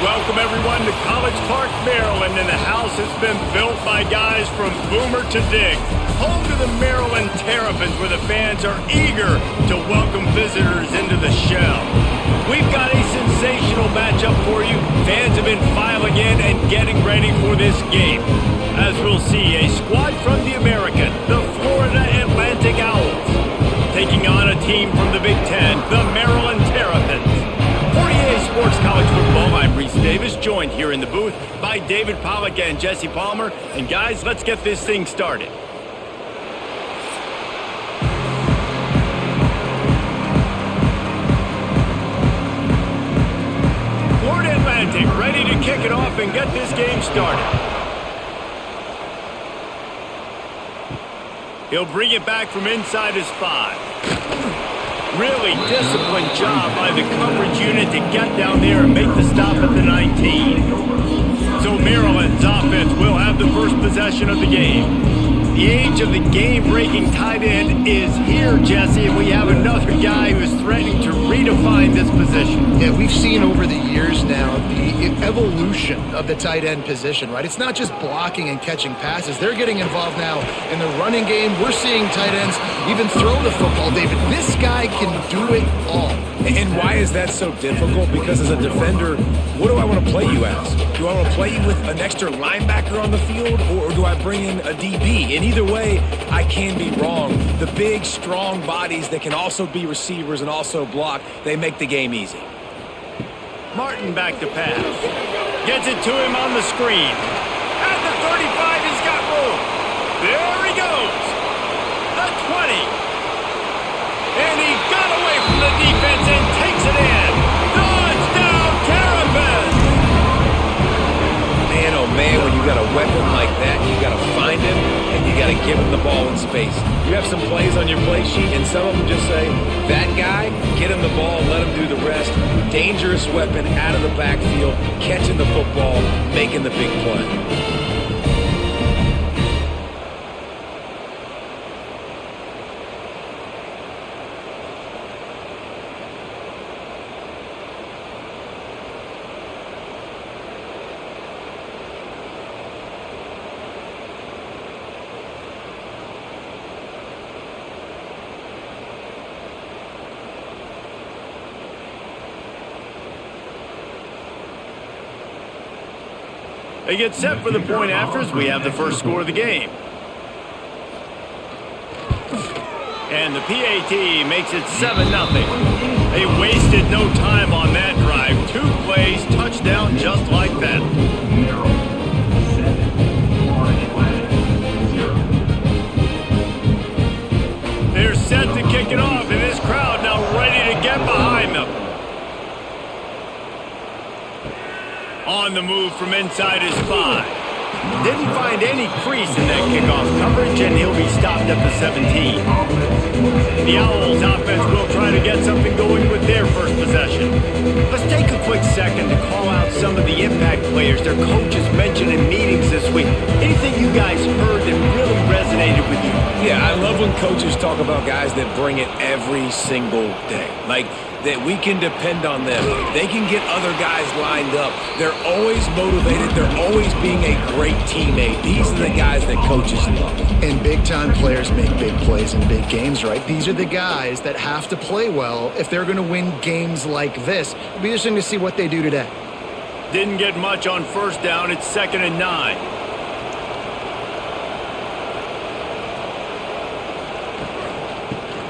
Welcome everyone to College Park, Maryland, and the house has been built by guys from Boomer to Diggs. Home to the Maryland Terrapins, where the fans are eager to welcome visitors into the shell. We've got a sensational matchup for you. Fans have been filing in and getting ready for this game. As we'll see, a squad from the American, the Florida Atlantic Owls, taking on a team from the Big Ten, the Maryland Terrapins. For EA Sports College Football, I'm Reese Davis, joined here in the booth by David Pollack and Jesse Palmer. And guys, let's get this thing started. Florida Atlantic ready to kick it off and get this game started. He'll bring it back from inside his 5. Really disciplined job by the coverage unit to get down there and make the stop at the 19. So Maryland's offense will have the first possession of the game. The age of the game-breaking tight end is here, Jesse, and we have another guy who is threatening to redefine this position. Yeah, we've seen over the years now the evolution of the tight end position, right? It's not just blocking and catching passes. They're getting involved now in the running game. We're seeing tight ends even throw the football, David. This guy can do it all. And why is that so difficult? Because as a defender, what do I want to play you as? Do I want to play you with an extra linebacker on the field, or do I bring in a DB? And either way, I can be wrong. The big, strong bodies that can also be receivers and also block, they make the game easy. Martin back to pass. Gets it to him on the screen. At the 35, he's got room. There he goes. The 20. And he got away from the defense and takes it in. Touchdown, Terrapins! Man, oh man, when you got a weapon like that, you got to find him and you got to give him the ball in space. You have some plays on your play sheet, and some of them just say, that guy, get him the ball, let him do the rest. Dangerous weapon out of the backfield, catching the football, making the big play. They get set for the point after as we have the first score of the game. And the PAT makes it 7-0. They wasted no time on that drive. 2 plays, touchdown just like that. They're set to kick it off, and this crowd now ready to get behind them. On the move from inside his 5. Didn't find any crease in that kickoff coverage, and he'll be stopped at the 17. The Owls offense will try to get something going with their first possession. Let's take a quick second to call out some of the impact players their coaches mentioned in meetings this week. Anything you guys heard that really resonated with you? Yeah, I love when coaches talk about guys that bring it every single day. Like, that we can depend on them. They can get other guys lined up. They're always motivated. They're always being a great teammate. These are the guys that coaches love. And big-time players make big plays in big games, right? These are the guys that have to play well if they're going to win games like this. It'll be interesting to see what they do today. Didn't get much on first down. It's 2nd and 9.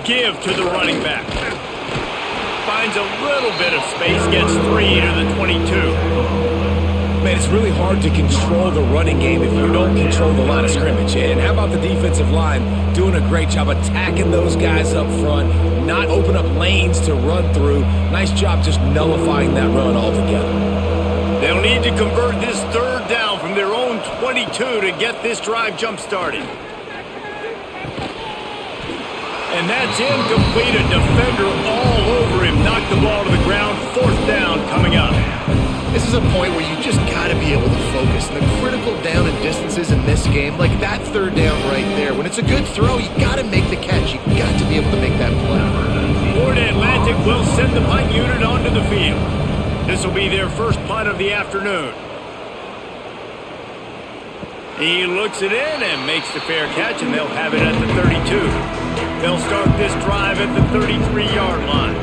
Give to the running back. Finds a little bit of space, gets 3 to the 22. Man, it's really hard to control the running game if you don't control the line of scrimmage. And how about the defensive line doing a great job attacking those guys up front, not open up lanes to run through. Nice job just nullifying that run altogether. They'll need to convert this 3rd down from their own 22 to get this drive jump-started. And that's incomplete. A defender all over him. Knocked the ball to the ground. 4th down coming up. This is a point where you just got to be able to focus. And the critical down and distances in this game, like that 3rd down right there, when it's a good throw, you got to make the catch. You got to be able to make that play. Florida Atlantic will send the punt unit onto the field. This will be their first punt of the afternoon. He looks it in and makes the fair catch, and they'll have it at the 32. They'll start this drive at the 33-yard line.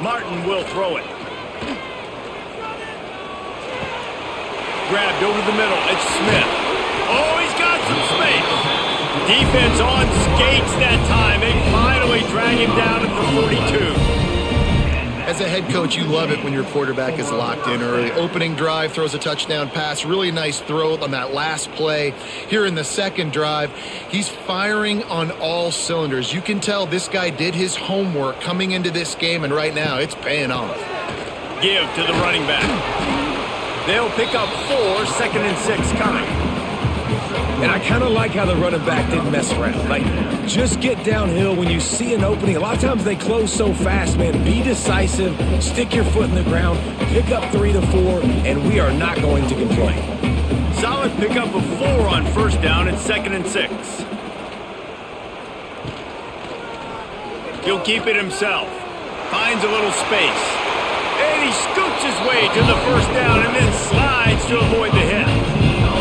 Martin will throw it. Grabbed over the middle. It's Smith. Oh, he's got some space. Defense on skates that time. They finally drag him down at the 42. As a head coach, you love it when your quarterback is locked in early. Opening drive, throws a touchdown pass. Really nice throw on that last play. Here in the second drive, he's firing on all cylinders. You can tell this guy did his homework coming into this game, and right now it's paying off. Give to the running back. They'll pick up 4, 2nd and 6 coming. And I kind of like how the running back didn't mess around. Like, just get downhill when you see an opening. A lot of times they close so fast, man. Be decisive, stick your foot in the ground, pick up 3 to 4, and we are not going to complain. Solid pickup of 4 on first down and 2nd and 6. He'll keep it himself. Finds a little space. And he scoots his way to the first down and then slides to avoid the hit.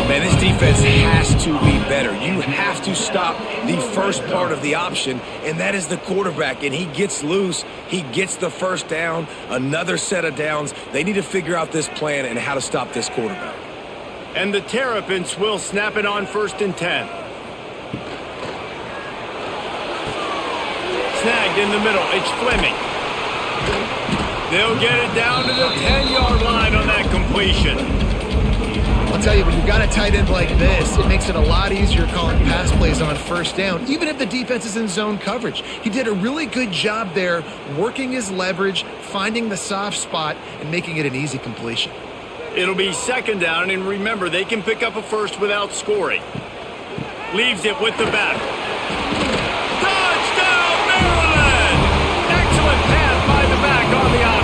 Man, this defense has to be better. You have to stop the first part of the option, and that is the quarterback. And he gets loose. He gets the first down, another set of downs. They need to figure out this plan and how to stop this quarterback. And the Terrapins will snap it on 1st and 10. Snagged in the middle. It's Fleming. They'll get it down to the 10-yard line on that completion. I'll tell you, when you've got a tight end like this, it makes it a lot easier calling pass plays on first down, even if the defense is in zone coverage. He did a really good job there, working his leverage, finding the soft spot, and making it an easy completion. It'll be 2nd down, and remember, they can pick up a first without scoring. Leaves it with the back. Touchdown, Maryland! Excellent pass by the back on the option.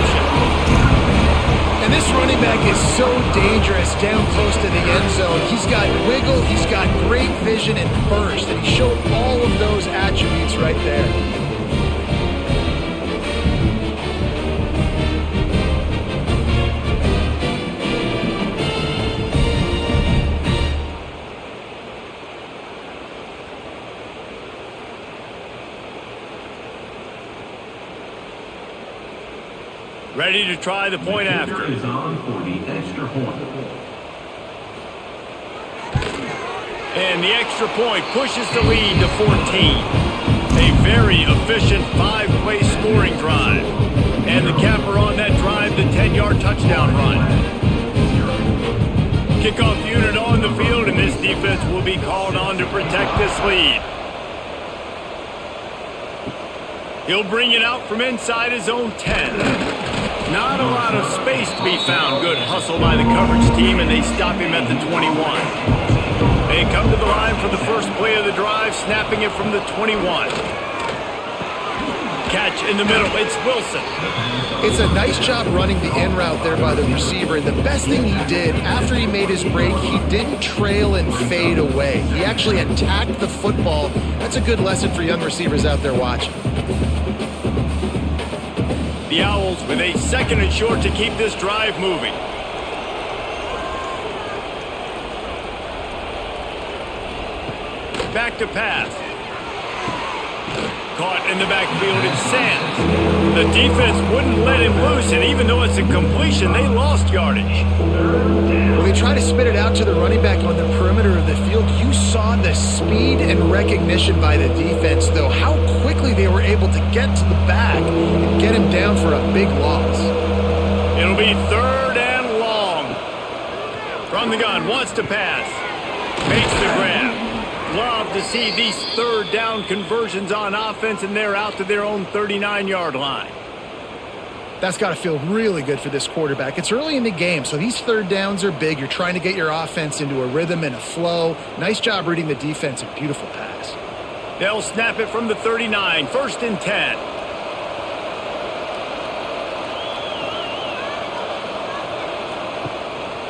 And this running back is so dangerous down close to the end zone. He's got wiggle, he's got great vision and burst, and he showed all of those attributes right there. Ready to try the point after. Is on for the extra point. And the extra point pushes the lead to 14. A very efficient 5-play scoring drive. And the capper on that drive, the 10-yard touchdown run. Kickoff unit on the field, and this defense will be called on to protect this lead. He'll bring it out from inside his own 10. Not a lot of space to be found. Good hustle by the coverage team, and they stop him at the 21. They come to the line for the first play of the drive, snapping it from the 21. Catch in the middle. It's Wilson. It's a nice job running the in route there by the receiver. And the best thing he did after he made his break, he didn't trail and fade away. He actually attacked the football. That's a good lesson for young receivers out there watching. The Owls with a 2nd and short to keep this drive moving. Back to pass. Caught in the backfield, it's Sands. The defense wouldn't let him loose, and even though it's a completion, they lost yardage. When they try to spit it out to the running back on the perimeter of the field, you saw the speed and recognition by the defense, though, how quickly they were able to get to the back and get him down for a big loss. It'll be 3rd and long. From the gun, wants to pass. Makes the grab. Love to see these 3rd down conversions on offense, and they're out to their own 39-yard line. That's got to feel really good for this quarterback. It's early in the game, so these 3rd downs are big. You're trying to get your offense into a rhythm and a flow. Nice job reading the defense. A beautiful pass. They'll snap it from the 39, 1st and 10.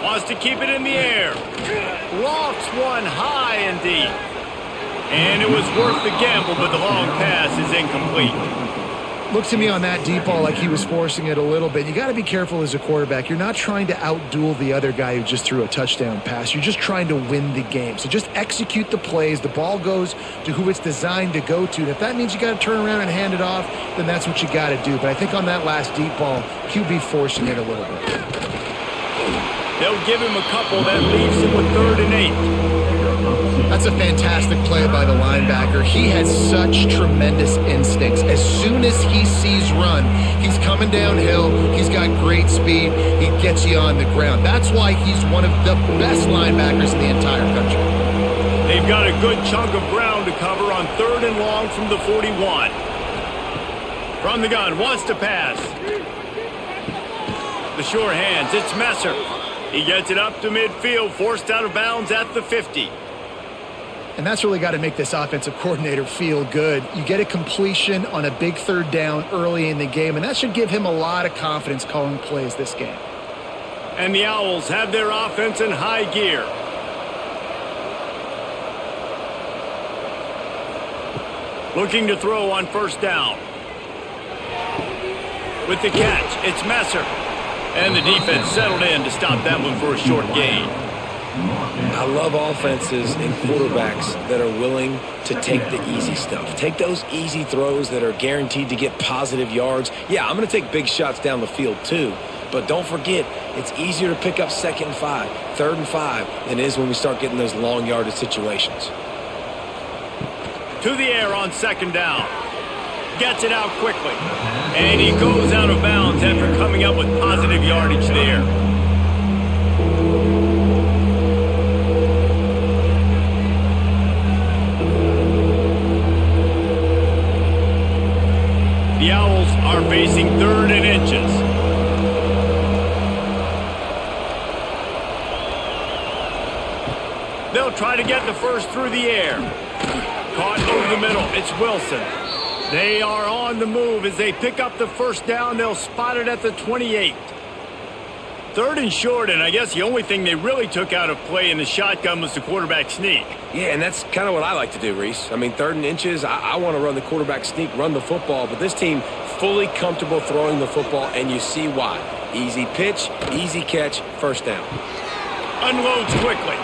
Wants to keep it in the air. Lofts one high and deep. And it was worth the gamble, but the long pass is incomplete. Looked to me on that deep ball like he was forcing it a little bit. You got to be careful as a quarterback. You're not trying to outduel the other guy who just threw a touchdown pass. You're just trying to win the game. So just execute the plays. The ball goes to who it's designed to go to. And if that means you got to turn around and hand it off, then that's what you got to do. But I think on that last deep ball, QB forcing it a little bit. They'll give him a couple. That leaves him with 3rd and 8. That's a fantastic play by the linebacker. He has such tremendous instincts. As soon as he sees run, he's coming downhill. He's got great speed. He gets you on the ground. That's why he's one of the best linebackers in the entire country. They've got a good chunk of ground to cover on 3rd and long from the 41. From the gun, wants to pass. The sure hands, it's Messer. He gets it up to midfield, forced out of bounds at the 50. And that's really got to make this offensive coordinator feel good. You get a completion on a big 3rd down early in the game, and that should give him a lot of confidence calling plays this game. And the Owls have their offense in high gear. Looking to throw on 1st down. With the catch, it's Messer. And the defense settled in to stop that one for a short gain. I love offenses and quarterbacks that are willing to take the easy stuff. Take those easy throws that are guaranteed to get positive yards. Yeah, I'm going to take big shots down the field too. But don't forget, it's easier to pick up 2nd and 5, 3rd and 5 than it is when we start getting those long yardage situations. To the air on 2nd down. Gets it out quickly. And he goes out of bounds after coming up with positive yardage there. The Owls are facing 3rd and inches. They'll try to get the first through the air. Caught over the middle. It's Wilson. They are on the move as they pick up the 1st down. They'll spot it at the 28. 3rd and short, and I guess the only thing they really took out of play in the shotgun was the quarterback sneak. Yeah, and that's kind of what I like to do, Reese. I mean, 3rd and inches, I want to run the quarterback sneak, run the football, but this team fully comfortable throwing the football, and you see why. Easy pitch, easy catch, 1st down. Unloads quickly.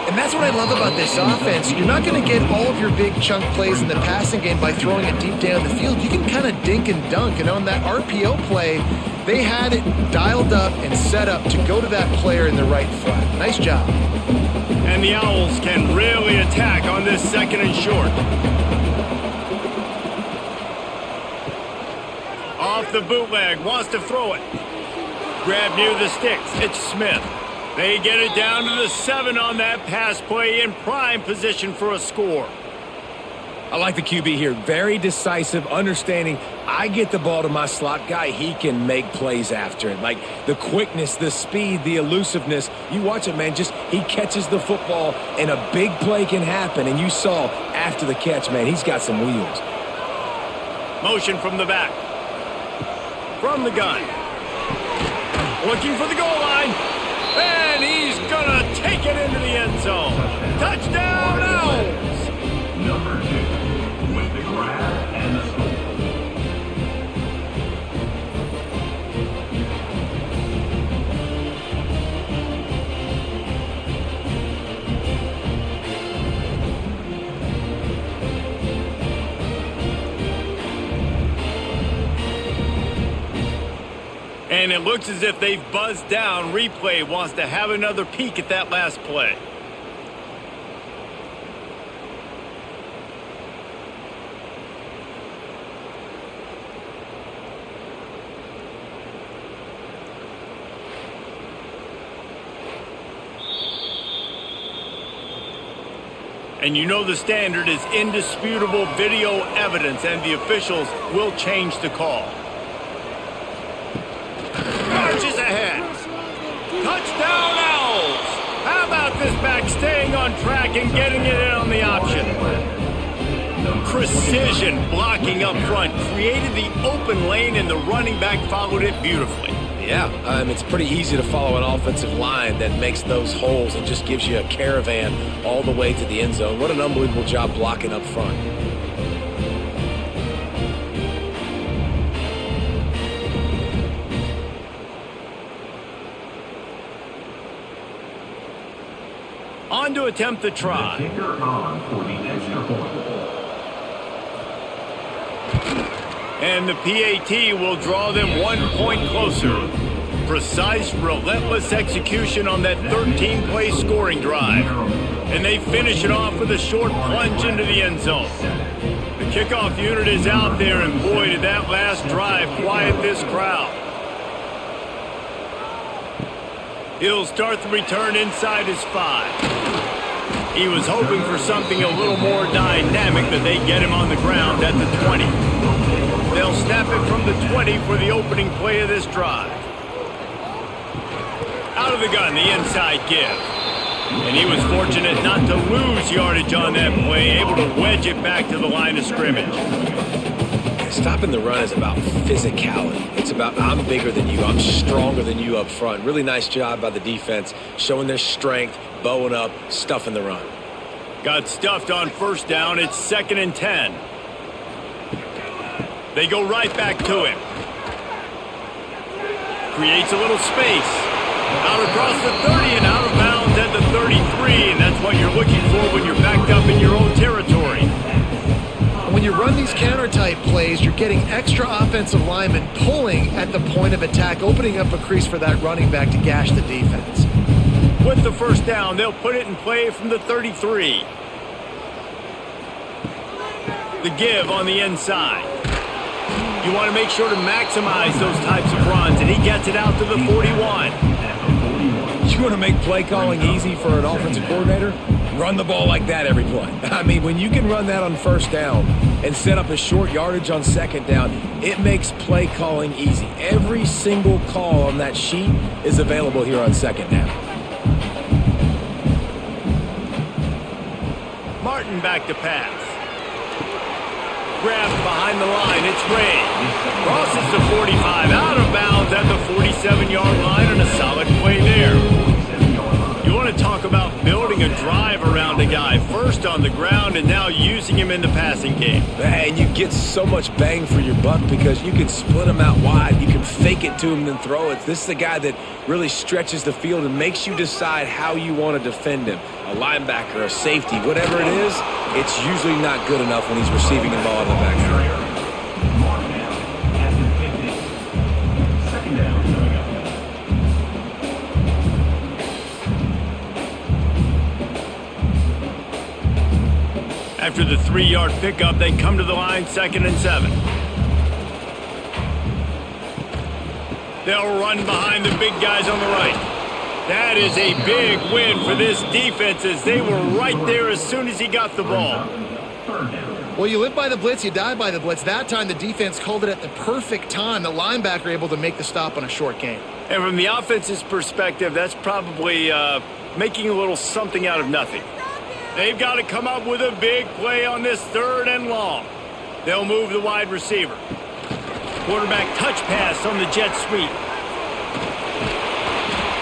And that's what I love about this offense. You're not going to get all of your big chunk plays in the passing game by throwing it deep down the field. You can kind of dink and dunk. And on that RPO play, they had it dialed up and set up to go to that player in the right flat. Nice job. And the Owls can really attack on this 2nd and short. Off the bootleg, wants to throw it. Grab near the sticks, it's Smith. They get it down to the 7 on that pass play in prime position for a score. I like the QB here. Very decisive, understanding I get the ball to my slot guy, he can make plays after it. Like the quickness, the speed, the elusiveness. You watch it, man, just he catches the football and a big play can happen. And you saw after the catch, man, he's got some wheels. Motion from the back. From the gun. Looking for the goal line. And he's going to take it into the end zone. Touchdown, Owls! Number 2, with the grab and the score. And it looks as if they've buzzed down. Replay wants to have another peek at that last play. And you know the standard is indisputable video evidence, and the officials will change the call. Marches ahead. Touchdown, Owls! How about this back staying on track and getting it in on the option? Precision blocking up front created the open lane, and the running back followed it beautifully. Yeah, it's pretty easy to follow an offensive line that makes those holes and just gives you a caravan all the way to the end zone. What an unbelievable job blocking up front. on to attempt the try. Kicker on for the extra point. And the PAT will draw them 1 point closer. Precise, relentless execution on that 13-play scoring drive. And they finish it off with a short plunge into the end zone. The kickoff unit is out there, and boy, did that last drive quiet this crowd. He'll start the return inside his 5. He was hoping for something a little more dynamic, but they get him on the ground at the 20. They'll snap it from the 20 for the opening play of this drive. Out of the gun, the inside give. And he was fortunate not to lose yardage on that play, able to wedge it back to the line of scrimmage. Stopping the run is about physicality. It's about I'm bigger than you, I'm stronger than you up front. Really nice job by the defense, showing their strength, bowing up, stuffing the run. Got stuffed on first down. It's 2nd and 10. They go right back to him. Creates a little space. Out across the 30 and out of bounds at the 33. And that's what you're looking for when you're backed up in your own territory. When you run these counter-type plays, you're getting extra offensive linemen pulling at the point of attack, opening up a crease for that running back to gash the defense. With the first down, they'll put it in play from the 33. The give on the inside. You want to make sure to maximize those types of runs, and he gets it out to the 41. You want to make play calling easy for an offensive coordinator? Run the ball like that every play. I mean, when you can run that on first down and set up a short yardage on second down, it makes play calling easy. Every single call on that sheet is available here on second down. Martin back to pass. Grabbed behind the line. It's Ray. Crosses the 45, out of bounds at the 47-yard line, and a solid play there. You want to talk about building a drive around a guy, first on the ground and now using him in the passing game. And you get so much bang for your buck because you can split him out wide, you can fake it to him and throw it. This is the guy that really stretches the field and makes you decide how you want to defend him. A linebacker, a safety, whatever it is, it's usually not good enough when he's receiving the ball in the backfield. After the 3-yard pickup, they come to the line, 2nd and 7. They'll run behind the big guys on the right. That is a big win for this defense as they were right there as soon as he got the ball. Well, you live by the blitz, you die by the blitz. That time the defense called it at the perfect time. The linebacker able to make the stop on a short gain. And from the offense's perspective, that's probably making a little something out of nothing. They've got to come up with a big play on this 3rd and long. They'll move the wide receiver. Quarterback touch pass on the jet sweep.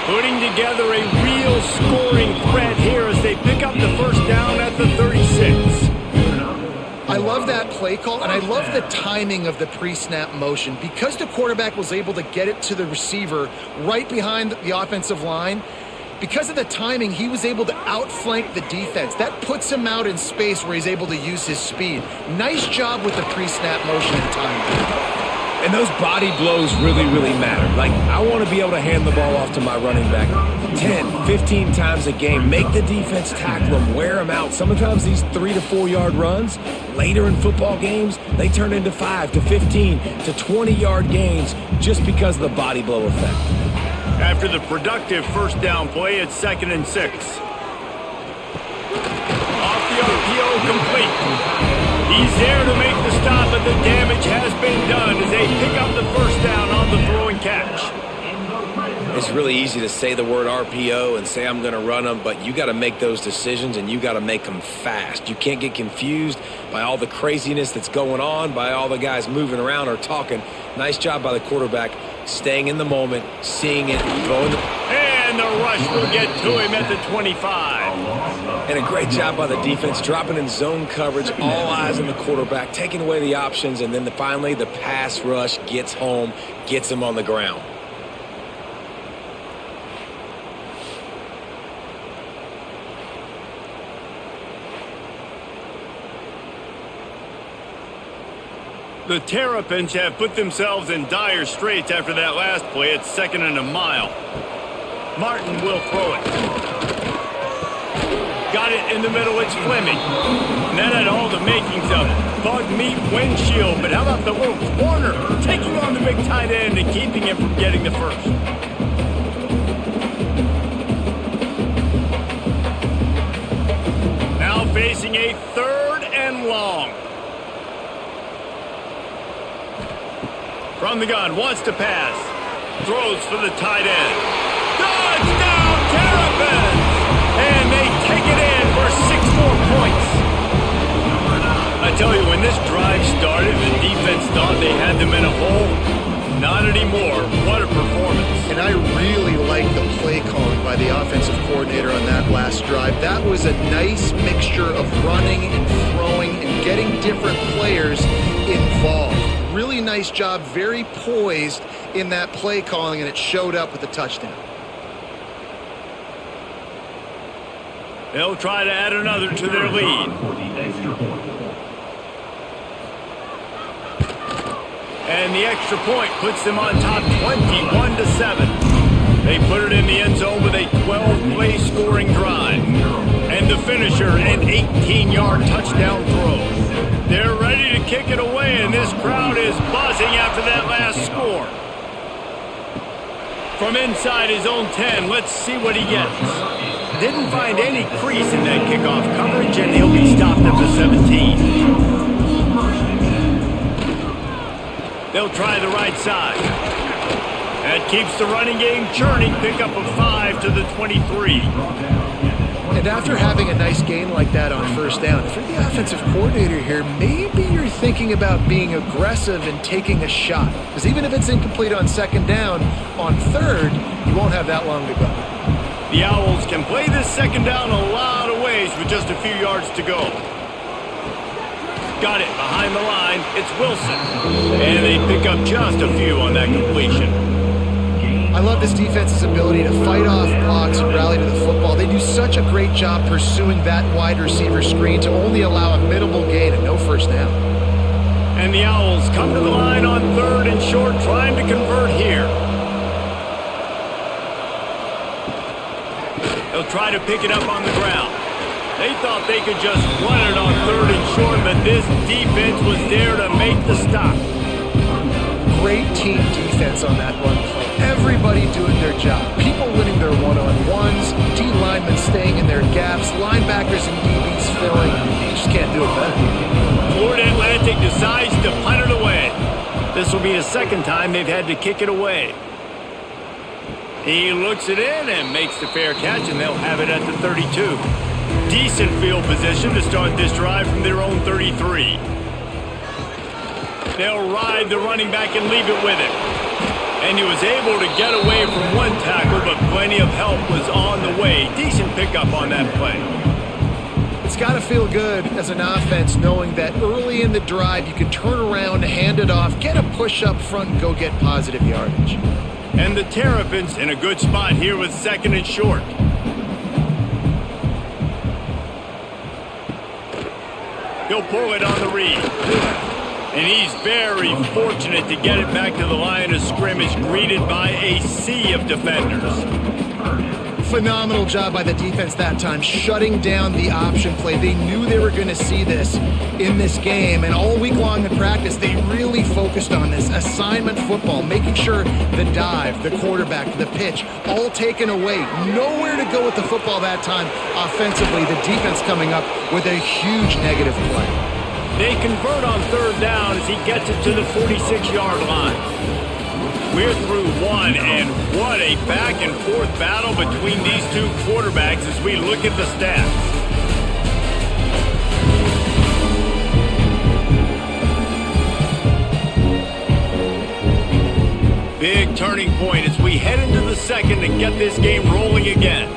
Putting together a real scoring threat here as they pick up the first down at the 36. I love that play call, and I love the timing of the pre-snap motion. Because the quarterback was able to get it to the receiver right behind the offensive line, because of the timing, he was able to outflank the defense. That puts him out in space where he's able to use his speed. Nice job with the pre-snap motion and timing. And those body blows really, really matter. Like, I want to be able to hand the ball off to my running back 10, 15 times a game. Make the defense tackle them, wear them out. Sometimes these 3 to 4 yard runs, later in football games, they turn into 5 to 15 to 20 yard gains just because of the body blow effect. After the productive first down play, it's 2nd and 6. Off the RPO, complete. He's there to make the stop, but the damage has been done as they pick up the first down on the throw and catch. It's really easy to say the word RPO and say I'm going to run them, but you got to make those decisions and you got to make them fast. You can't get confused by all the craziness that's going on, by all the guys moving around or talking. Nice job by the quarterback, staying in the moment, seeing it, throwing the... And the rush will get to him at the 25. And a great job by the defense, dropping in zone coverage, all eyes on the quarterback, taking away the options, and then finally the pass rush gets home, gets him on the ground. The Terrapins have put themselves in dire straits after that last play. It's 2nd and a mile. Martin will throw it. Got it in the middle. It's Fleming. And that had all the makings of bug meat windshield. But how about the little corner taking on the big tight end and keeping him from getting the first? Now facing a 3rd and long. From the gun, wants to pass. Throws for the tight end. Touchdown, Terrapins! And they take it in for 6 more points. I tell you, when this drive started, the defense thought they had them in a hole. Not anymore. What a performance. And I really like the play calling by the offensive coordinator on that last drive. That was a nice mixture of running and throwing and getting different players involved. Really nice job, very poised in that play calling, and it showed up with a touchdown. They'll try to add another to their lead. For the extra point. And the extra point puts them on top 21-7. They put it in the end zone with a 12-play scoring drive. And the finisher, an 18-yard touchdown throw. They're ready to kick it away, and this crowd is buzzing after that last score. From inside his own 10, let's see what he gets. Didn't find any crease in that kickoff coverage, and he'll be stopped at the 17. They'll try the right side. That keeps the running game churning. Pickup of 5 to the 23. And after having a nice gain like that on first down, if you're the offensive coordinator here, maybe you're thinking about being aggressive and taking a shot. Because even if it's incomplete on 2nd down, on 3rd, you won't have that long to go. The Owls can play this 2nd down a lot of ways with just a few yards to go. Got it behind the line. It's Wilson. And they pick up just a few on that completion. I love this defense's ability to fight off blocks and rally to the football. They do such a great job pursuing that wide receiver screen to only allow a minimal gain and no first down. And the Owls come to the line on 3rd and short, trying to convert here. They'll try to pick it up on the ground. They thought they could just run it on 3rd and short, but this defense was there to make the stop. Great team defense on that run play. Everybody doing their job. People winning their one-on-ones, D-linemen staying in their gaps, linebackers and DBs filling. You just can't do it better. Florida Atlantic decides to punt it away. This will be the 2nd time they've had to kick it away. He looks it in and makes the fair catch, and they'll have it at the 32. Decent field position to start this drive from their own 33. They'll ride the running back and leave it with him. And he was able to get away from one tackle, but plenty of help was on the way. Decent pickup on that play. It's got to feel good as an offense knowing that early in the drive you can turn around, hand it off, get a push up front, and go get positive yardage. And the Terrapins in a good spot here with 2nd and short. He'll pull it on the read. And he's very fortunate to get it back to the line of scrimmage, greeted by a sea of defenders. Phenomenal job by the defense that time, shutting down the option play. They knew they were going to see this in this game, and all week long in practice, they really focused on this assignment football, making sure the dive, the quarterback, the pitch, all taken away. Nowhere to go with the football that time offensively. The defense coming up with a huge negative play. They convert on 3rd down as he gets it to the 46-yard line. We're through one, and what a back-and-forth battle between these two quarterbacks as we look at the stats. Big turning point as we head into the 2nd and get this game rolling again.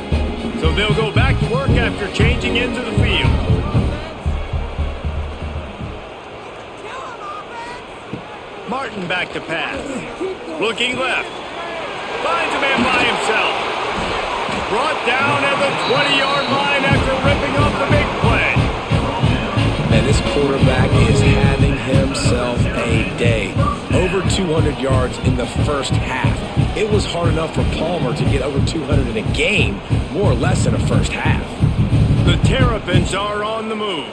So they'll go back to work after changing into the field. Martin back to pass. Looking left. Finds a man by himself. Brought down at the 20-yard line after ripping off the big play. And this quarterback is having himself a 200 yards in the first half. It was hard enough for Palmer to get over 200 in a game, more or less in a first half. The Terrapins are on the move.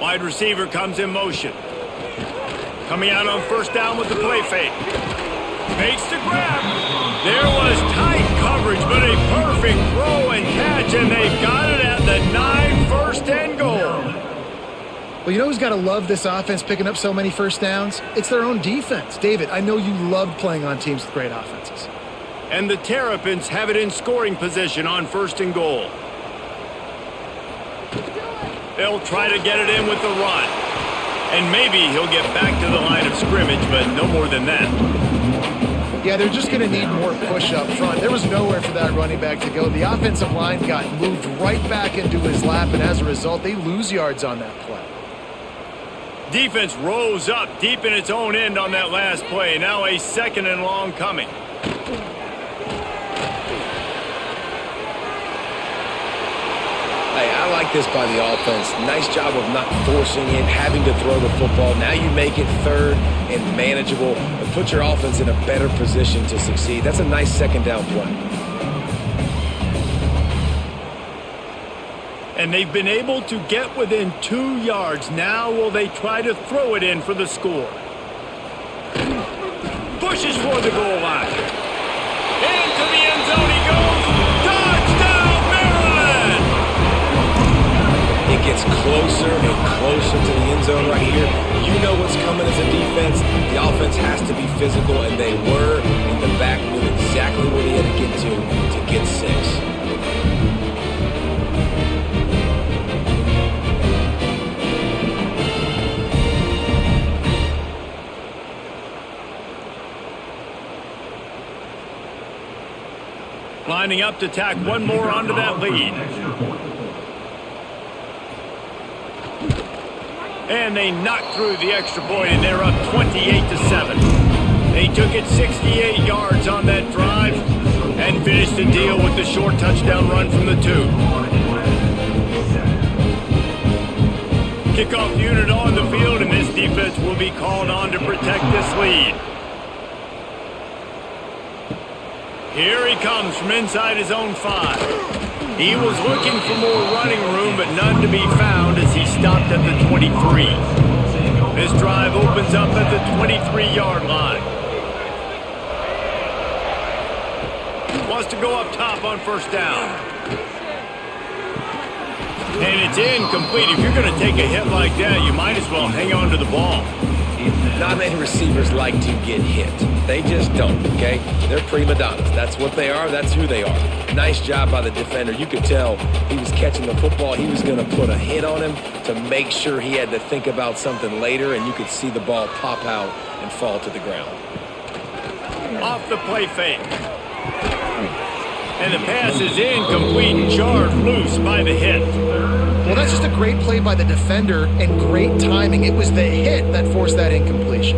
Wide receiver comes in motion. Coming out on first down with the play fake. Makes the grab. There was tight coverage, but a perfect throw and catch, and they've got it at the 9, first and goal. Well, you know who's got to love this offense picking up so many first downs? It's their own defense. David, I know you loved playing on teams with great offenses. And the Terrapins have it in scoring position on first and goal. They'll try to get it in with the run. And maybe he'll get back to the line of scrimmage, but no more than that. Yeah, they're just going to need more push up front. There was nowhere for that running back to go. The offensive line got moved right back into his lap, and as a result, they lose yards on that play. Defense rose up deep in its own end on that last play. Now a second and long coming. Hey, I like this by the offense. Nice job of not forcing it, having to throw the football. Now you make it third and manageable and put your offense in a better position to succeed. That's a nice second down play. And they've been able to get within 2 yards. Now will they try to throw it in for the score? Pushes for the goal line. Into the end zone he goes. Touchdown, Maryland! It gets closer and closer to the end zone right here. You know what's coming as a defense. The offense has to be physical, and they were. And the back knew exactly where they had to get 6. Lining up to tack one more onto that lead. And they knocked through the extra point, and they're up 28-7. They took it 68 yards on that drive and finished the deal with the short touchdown run from the 2. Kickoff unit on the field, and this defense will be called on to protect this lead. Here he comes from inside his own 5. He was looking for more running room, but none to be found as he stopped at the 23. This drive opens up at the 23-yard line. Wants to go up top on first down. And it's incomplete. If you're going to take a hit like that, you might as well hang on to the ball. Not many receivers like to get hit. They just don't, okay? They're prima donnas. That's what they are. That's who they are. Nice job by the defender. You could tell he was catching the football. He was going to put a hit on him to make sure he had to think about something later, and you could see the ball pop out and fall to the ground. Off the play fake. And the pass is incomplete and jarred loose by the hit. Well, that's just a great play by the defender and great timing. It was the hit that forced that incompletion.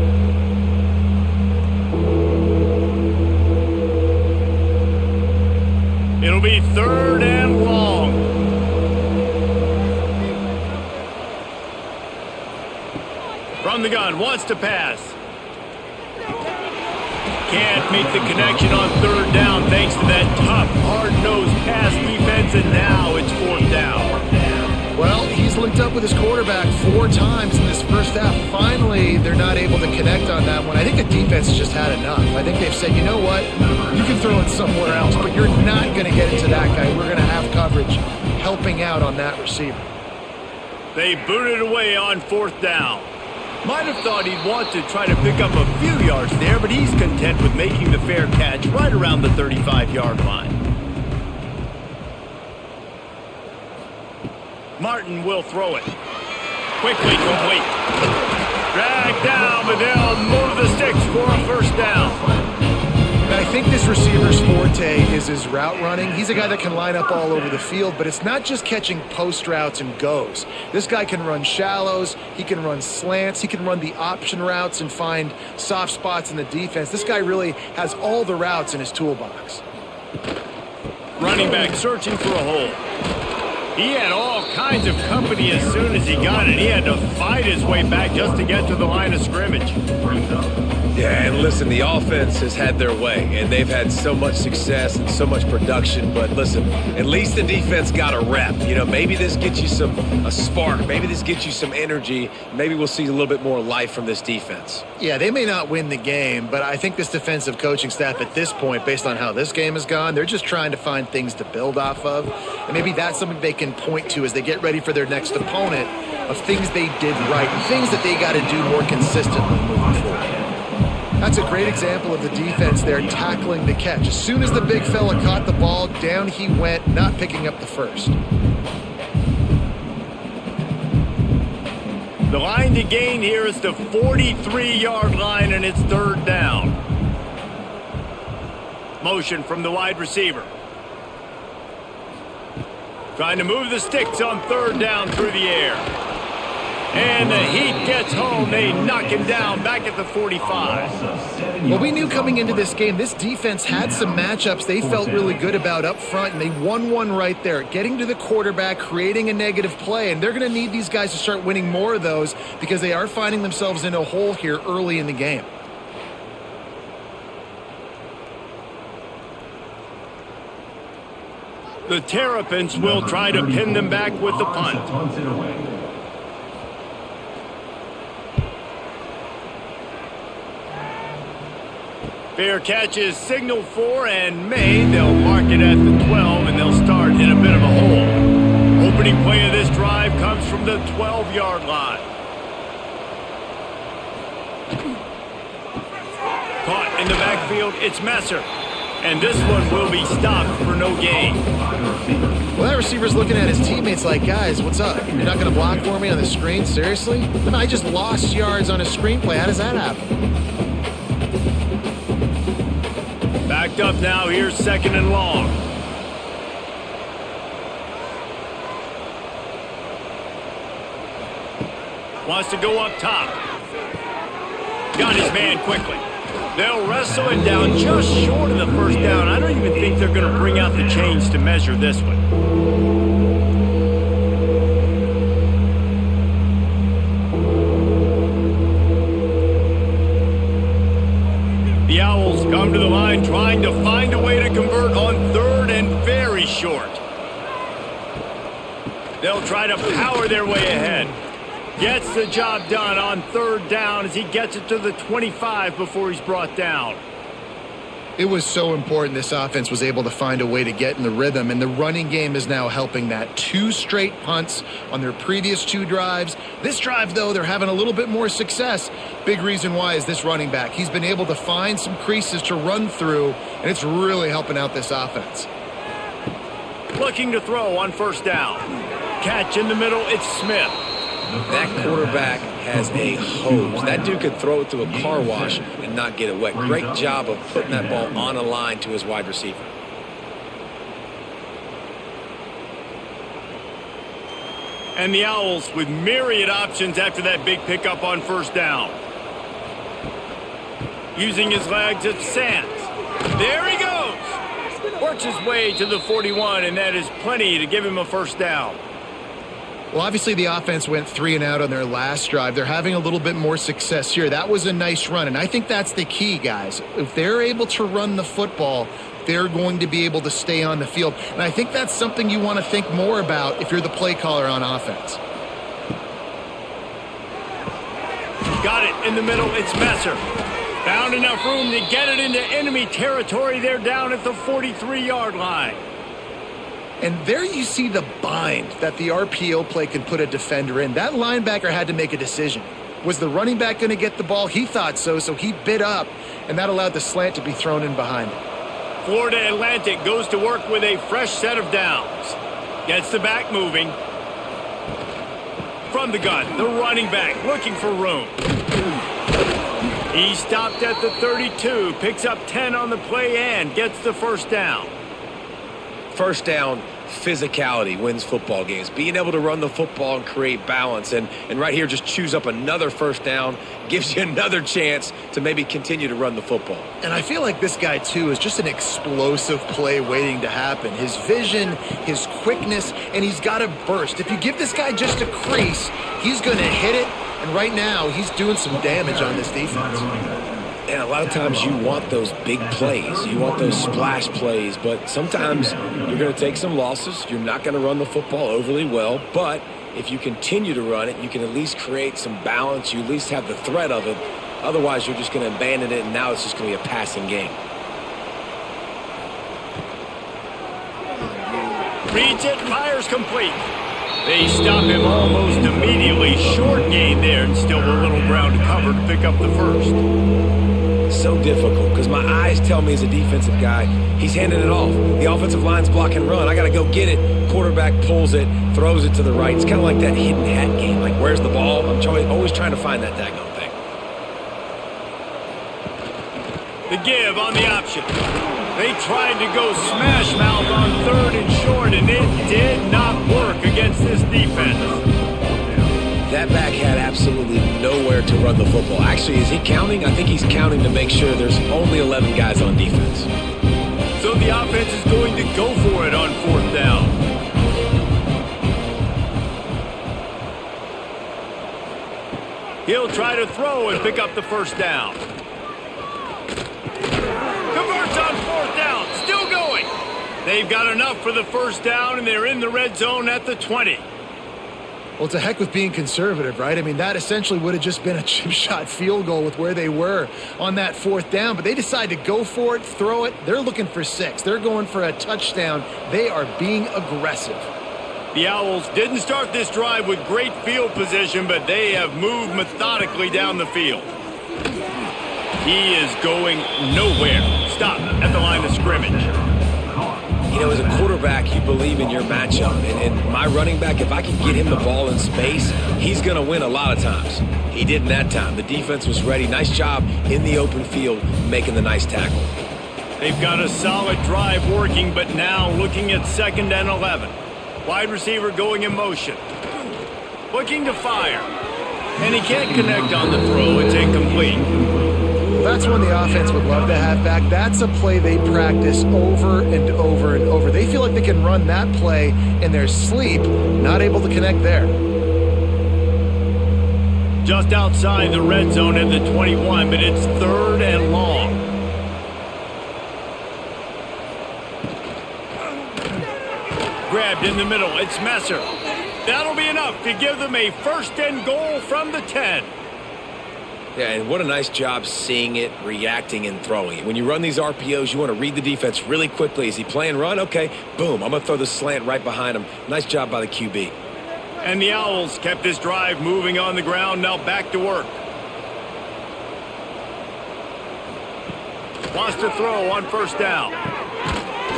It'll be third and long. From the gun, wants to pass. Can't make the connection on third down thanks to that tough, hard-nosed pass defense, and now it's fourth down. Well, he's linked up with his quarterback 4 times in this first half. Finally, they're not able to connect on that one. I think the defense has just had enough. I think they've said, you know what, you can throw it somewhere else, but you're not going to get it to that guy. We're going to have coverage helping out on that receiver. They booted away on fourth down. Might have thought he'd want to try to pick up a few yards there, but he's content with making the fair catch right around the 35-yard line. Martin will throw it. Quickly complete. Dragged down, but they'll move the sticks for a first down. And I think this receiver's forte is his route running. He's a guy that can line up all over the field, but it's not just catching post routes and goes. This guy can run shallows, he can run slants, he can run the option routes and find soft spots in the defense. This guy really has all the routes in his toolbox. Running back searching for a hole. He had all kinds of company as soon as he got it. He had to fight his way back just to get to the line of scrimmage. Yeah, and listen, the offense has had their way, and they've had so much success and so much production. But listen, at least the defense got a rep. You know, maybe this gets you a spark. Maybe this gets you some energy. Maybe we'll see a little bit more life from this defense. Yeah, they may not win the game, but I think this defensive coaching staff at this point, based on how this game has gone, they're just trying to find things to build off of. And maybe that's something they can point to as they get ready for their next opponent of things they did right and things that they got to do more consistently moving forward. That's a great example of the defense there tackling the catch. As soon as the big fella caught the ball, down he went, not picking up the first. The line to gain here is the 43-yard line, and it's third down. Motion from the wide receiver. Trying to move the sticks on third down through the air. And the Heat gets home. They knock him down back at the 45. Well, we knew coming into this game, this defense had some matchups they felt really good about up front, and they won one right there, getting to the quarterback, creating a negative play. And they're going to need these guys to start winning more of those because they are finding themselves in a hole here early in the game. The Terrapins will try to pin them back with the punt. Fair catch is signaled for and made. They'll mark it at the 12, and they'll start in a bit of a hole. Opening play of this drive comes from the 12-yard line. Caught in the backfield, it's Messer. And this one will be stopped for no gain. Well, that receiver's looking at his teammates like, guys, what's up? You're not going to block for me on the screen? Seriously? Then I just lost yards on a screenplay. How does that happen? Backed up now, here's second and long. Wants to go up top. Got his man quickly. They'll wrestle it down just short of the first down. I don't even think they're going to bring out the chains to measure this one. The Owls come to the line trying to find a way to convert on third and very short. They'll try to power their way ahead. Gets the job done on third down as he gets it to the 25 before he's brought down. It was so important this offense was able to find a way to get in the rhythm, and the running game is now helping that. 2 straight punts on their previous 2 drives. This drive, though, they're having a little bit more success. Big reason why is this running back. He's been able to find some creases to run through, and it's really helping out this offense. Looking to throw on first down. Catch in the middle, it's Smith. That quarterback has a hose. That dude could throw it through a car wash and not get it wet. Great job of putting that ball on a line to his wide receiver. And the Owls with myriad options after that big pickup on first down. Using his legs, it's Sands. There he goes. Works his way to the 41, and that is plenty to give him a first down. Well, obviously the offense went 3 and out on their last drive. They're having a little bit more success here. That was a nice run, and I think that's the key, guys. If they're able to run the football, they're going to be able to stay on the field. And I think that's something you want to think more about if you're the play caller on offense. Got it in the middle, it's Messer. Found enough room to get it into enemy territory. They're down at the 43-yard line. And there you see the bind that the RPO play can put a defender in. That linebacker had to make a decision. Was the running back going to get the ball? He thought so, so he bit up, and that allowed the slant to be thrown in behind him. Florida Atlantic goes to work with a fresh set of downs. Gets the back moving. From the gun, the running back looking for room. He stopped at the 32, picks up 10 on the play and gets the first down. First down, physicality wins football games. Being able to run the football and create balance. And right here, just choose up another first down, gives you another chance to maybe continue to run the football. And I feel like this guy, too, is just an explosive play waiting to happen. His vision, his quickness, and he's got a burst. If you give this guy just a crease, he's going to hit it. And right now, he's doing some damage on this defense. And a lot of times you want those big plays. You want those splash plays. But sometimes you're going to take some losses. You're not going to run the football overly well. But if you continue to run it, you can at least create some balance. You at least have the threat of it. Otherwise, you're just going to abandon it, and now it's just going to be a passing game. Reads it, fires complete. They stop him almost immediately. Short gain there, and still a little ground to cover to pick up the first. So difficult because my eyes tell me as a defensive guy, he's handing it off. The offensive line's block and run. I got to go get it. Quarterback pulls it, throws it to the right. It's kind of like that hidden hat game. Like, where's the ball? I'm always trying to find that daggone thing. The give on the option. They tried to go smash mouth on 3rd and short, and it did not work against this defense. That back had absolutely nowhere to run the football. Actually, is he counting? I think he's counting to make sure there's only 11 guys on defense. So the offense is going to go for it on 4th down. He'll try to throw and pick up the first down. Converts on 4th down. Still going. They've got enough for the first down, and they're in the red zone at the 20. Well, to heck with being conservative, right? I mean, that essentially would have just been a chip shot field goal with where they were on that 4th down. But they decide to go for it, throw it. They're looking for 6. They're going for a touchdown. They are being aggressive. The Owls didn't start this drive with great field position, but they have moved methodically down the field. He is going nowhere. Stop at the line of scrimmage. You know, as a quarterback, you believe in your matchup. And my running back, if I can get him the ball in space, he's going to win a lot of times. He didn't that time. The defense was ready. Nice job in the open field making the nice tackle. They've got a solid drive working, but now looking at 2nd and 11. Wide receiver going in motion. Looking to fire. And he can't connect on the throw. It's incomplete. That's one the offense would love to have back. That's a play they practice over and over and over. They feel like they can run that play in their sleep, not able to connect there. Just outside the red zone at the 21, but it's 3rd and long. Grabbed in the middle. It's Messer. That'll be enough to give them a 1st and goal from the 10. Yeah, and what a nice job seeing it, reacting, and throwing it. When you run these RPOs, you want to read the defense really quickly. Is he playing run? Okay, boom. I'm going to throw the slant right behind him. Nice job by the QB. And the Owls kept this drive moving on the ground. Now back to work. Wants to throw on 1st down.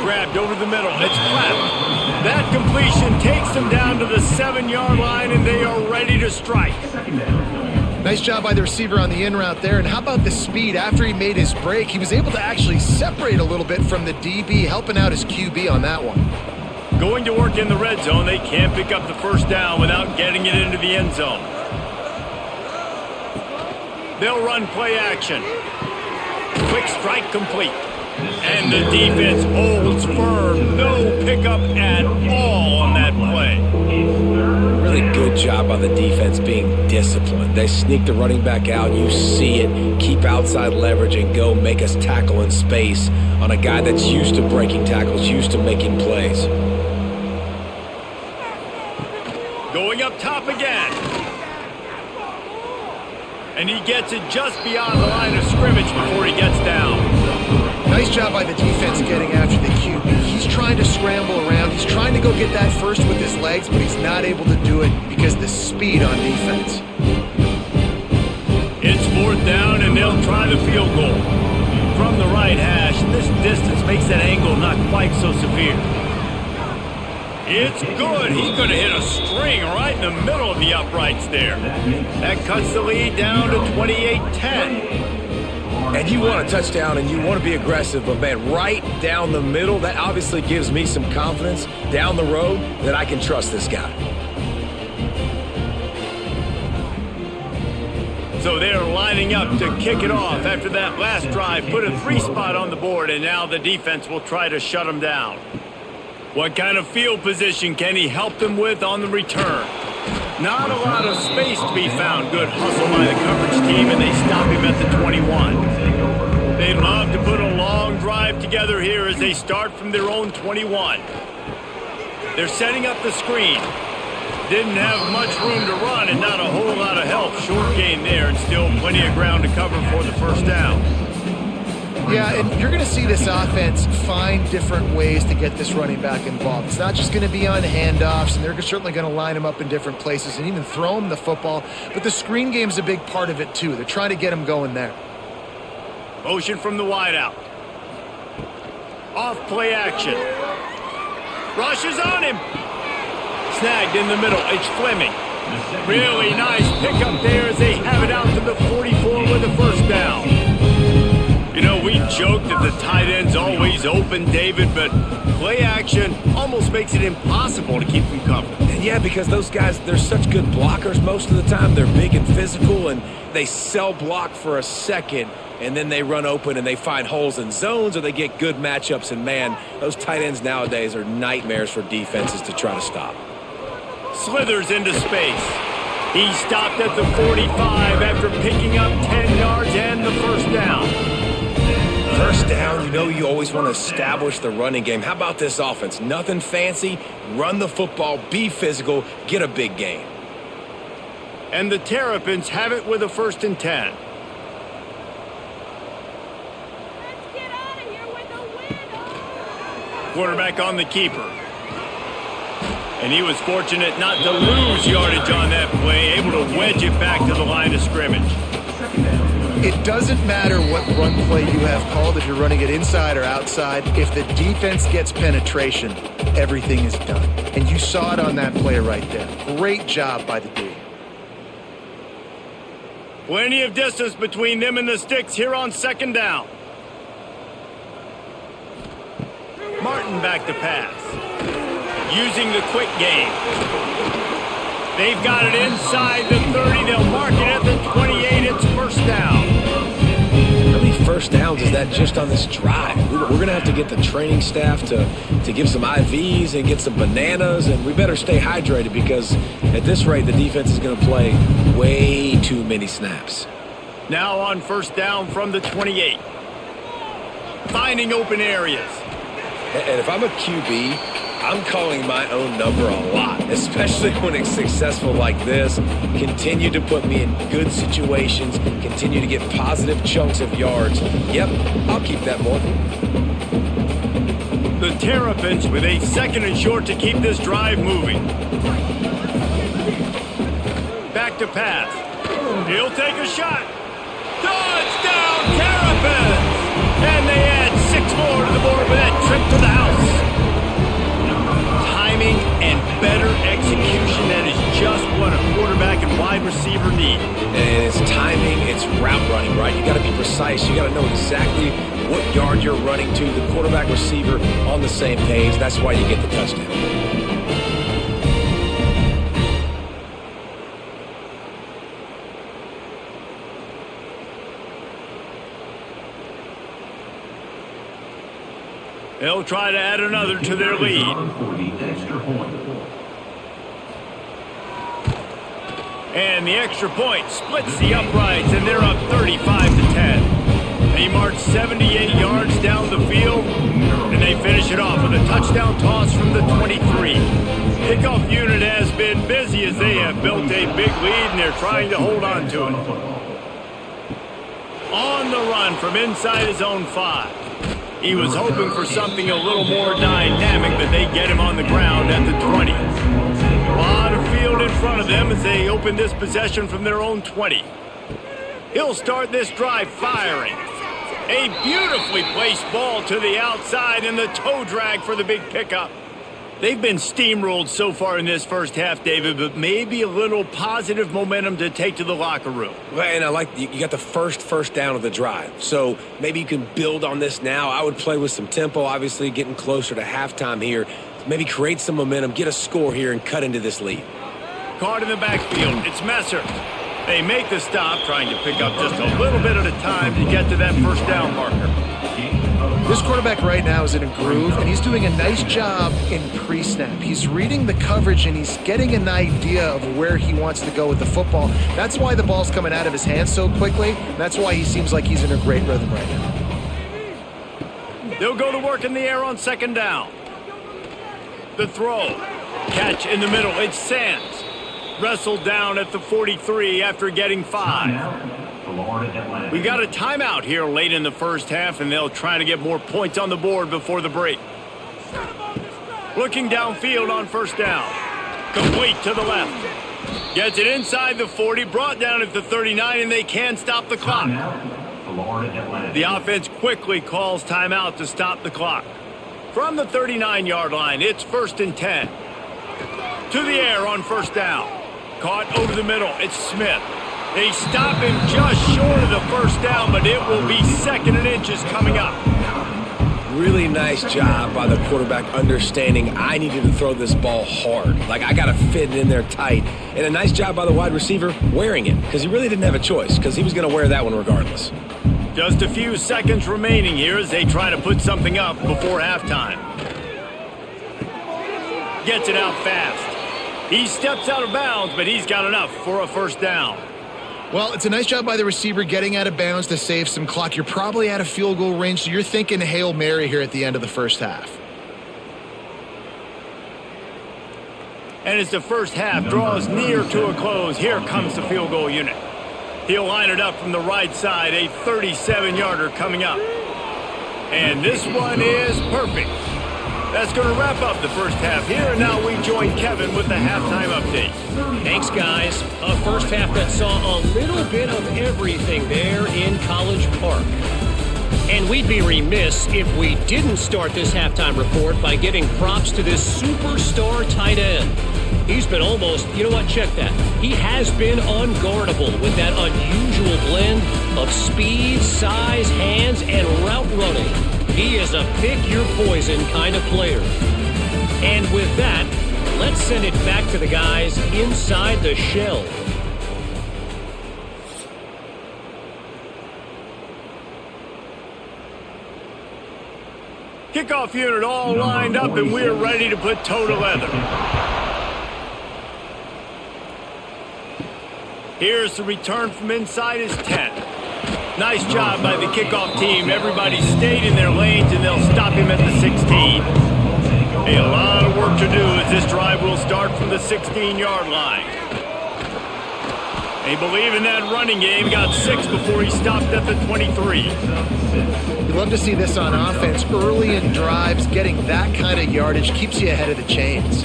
Grabbed over the middle. It's clapped. That completion takes them down to the 7-yard line, and they are ready to strike. Nice job by the receiver on the in route there. And how about the speed? After he made his break, he was able to actually separate a little bit from the DB, helping out his QB on that one. Going to work in the red zone. They can't pick up the first down without getting it into the end zone. They'll run play action. Quick strike complete. And the defense holds firm. No pickup at all on that play. Really good job by the defense being disciplined. They sneak the running back out. You see it. Keep outside leverage and go make us tackle in space on a guy that's used to breaking tackles, used to making plays. Going up top again. And he gets it just beyond the line of scrimmage before he gets down. Nice job by the defense getting after the QB. He's trying to scramble around. He's trying to go get that first with his legs, but he's not able to do it because of the speed on defense. It's 4th down, and they'll try the field goal. From the right hash, this distance makes that angle not quite so severe. It's good. He could have hit a string right in the middle of the uprights there. That cuts the lead down to 28-10. And you want a touchdown and you want to be aggressive, but man, right down the middle, that obviously gives me some confidence down the road that I can trust this guy. So they're lining up to kick it off after that last drive. Put a 3 spot on the board, and now the defense will try to shut them down. What kind of field position can he help them with on the return? Not a lot of space to be found. Good hustle by the coverage team, and they stop him at the 21. They'd love to put a long drive together here as they start from their own 21. They're setting up the screen. Didn't have much room to run and not a whole lot of help. Short gain there and still plenty of ground to cover for the first down. Yeah, and you're going to see this offense find different ways to get this running back involved. It's not just going to be on handoffs, and they're certainly going to line him up in different places and even throw him the football. But the screen game is a big part of it, too. They're trying to get him going there. Motion from the wideout. Off play action. Rushes on him. Snagged in the middle. It's Fleming. Really nice pickup there as they have it out to the 44 with the first down. You know, we joked that the tight end's always open, David, but play action almost makes it impossible to keep them covered. And yeah, because those guys, they're such good blockers most of the time. They're big and physical, and they cell block for a second, and then they run open and they find holes in zones or they get good matchups. And, man, those tight ends nowadays are nightmares for defenses to try to stop. Slithers into space. He stopped at the 45 after picking up 10 yards and the first down. First down, you know you always want to establish the running game. How about this offense? Nothing fancy. Run the football, be physical, get a big gain. And the Terrapins have it with a 1st and 10. Let's get out of here with a win. Quarterback on the keeper. And he was fortunate not to lose yardage on that play, able to wedge it back to the line of scrimmage. It doesn't matter what run play you have called, if you're running it inside or outside. If the defense gets penetration, everything is done. And you saw it on that play right there. Great job by the D. Plenty of distance between them and the sticks here on 2nd down. Martin back to pass. Using the quick game. They've got it inside the 30. They'll mark it at the 28. It's first down. How many first downs is that just on this drive? We're going to have to get the training staff to give some IVs and get some bananas, and we better stay hydrated because at this rate, the defense is going to play way too many snaps. Now on first down from the 28. Finding open areas. And if I'm a QB, I'm calling my own number a lot, especially when it's successful like this. Continue to put me in good situations, continue to get positive chunks of yards. Yep, I'll keep that more. The Terrapins with a 2nd and short to keep this drive moving. Back to pass. He'll take a shot. Touchdown, Terrapins! And they add 6 more to the board with that trip to the house. Timing and better execution, that is just what a quarterback and wide receiver need. And it's timing, it's route running, right? You got to be precise. You got to know exactly what yard you're running to. The quarterback receiver on the same page. That's why you get the touchdown. They'll try to add another to their lead. And the extra point splits the uprights, and they're up 35-10. They march 78 yards down the field, and they finish it off with a touchdown toss from the 23. Kickoff unit has been busy as they have built a big lead, and they're trying to hold on to it. On the run from inside his own 5. He was hoping for something a little more dynamic, but they get him on the ground at the 20. A lot of field in front of them as they open this possession from their own 20. He'll start this drive firing. A beautifully placed ball to the outside and the toe drag for the big pickup. They've been steamrolled so far in this first half, David, but maybe a little positive momentum to take to the locker room. Well, and I like you got the first down of the drive. So maybe you can build on this now. I would play with some tempo, obviously getting closer to halftime here. Maybe create some momentum, get a score here, and cut into this lead. Caught in the backfield. It's Messer. They make the stop, trying to pick up just a little bit at a time to get to that first down marker. This quarterback right now is in a groove, and he's doing a nice job in pre-snap. He's reading the coverage, and he's getting an idea of where he wants to go with the football. That's why the ball's coming out of his hands so quickly. That's why he seems like he's in a great rhythm right now. They'll go to work in the air on second down. The throw. Catch in the middle. It's Sands. Wrestled down at the 43 after getting 5. We got a timeout here late in the first half, and they'll try to get more points on the board before the break. Looking downfield on first down. Complete to the left. Gets it inside the 40, brought down at the 39, and they can stop the clock. The offense quickly calls timeout to stop the clock. From the 39-yard line, it's 1st and 10. To the air on first down. Caught over the middle. It's Smith. They stop him just short of the first down, but it will be 2nd and inches coming up. Really nice job by the quarterback understanding I needed to throw this ball hard. Like, I got to fit it in there tight. And a nice job by the wide receiver wearing it, because he really didn't have a choice, because he was going to wear that one regardless. Just a few seconds remaining here as they try to put something up before halftime. Gets it out fast. He steps out of bounds, but he's got enough for a first down. Well, it's a nice job by the receiver getting out of bounds to save some clock. You're probably out of field goal range, so you're thinking Hail Mary here at the end of the first half. And as the first half draws near to a close, here comes the field goal unit. He'll line it up from the right side, a 37-yarder coming up. And this one is perfect. That's going to wrap up the first half here, and now we join Kevin with the halftime update. Thanks, guys. A first half that saw a little bit of everything there in College Park. And we'd be remiss if we didn't start this halftime report by giving props to this superstar tight end. He's been almost, you know what, check that. He has been unguardable with that unusual blend of speed, size, hands, and route running. He is a pick-your-poison kind of player. And with that, let's send it back to the guys inside the shell. Kickoff unit all lined up, and we're ready to put toe to leather. Here's the return from inside his 10. Nice job by the kickoff team. Everybody stayed in their lanes, and they'll stop him at the 16. A lot of work to do as this drive will start from the 16-yard line. They believe in that running game. Got 6 before he stopped at the 23. You love to see this on offense. Early in drives, getting that kind of yardage keeps you ahead of the chains.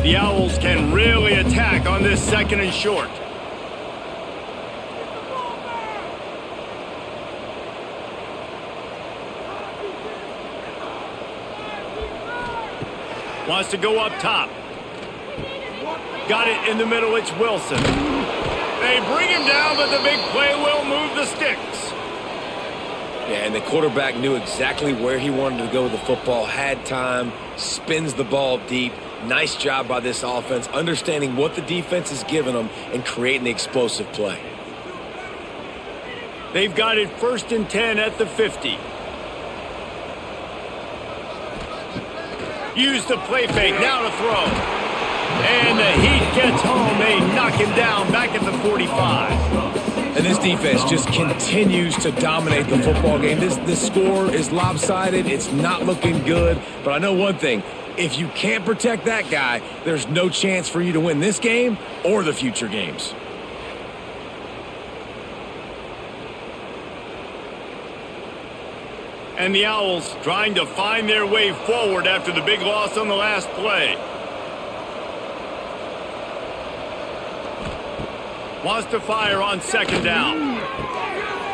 The Owls can really attack on this 2nd and short. Wants to go up top. Got it in the middle. It's Wilson. They bring him down, but the big play will move the sticks. Yeah, and the quarterback knew exactly where he wanted to go with the football, had time, spins the ball deep. Nice job by this offense, understanding what the defense is giving them and creating the explosive play. They've got it 1st and 10 at the 50. Use the play fake, now to throw. And the Heat gets home. They knock him down back at the 45. And this defense just continues to dominate the football game. This score is lopsided. It's not looking good. But I know one thing. If you can't protect that guy, there's no chance for you to win this game or the future games. And the Owls trying to find their way forward after the big loss on the last play. Wants to fire on 2nd down.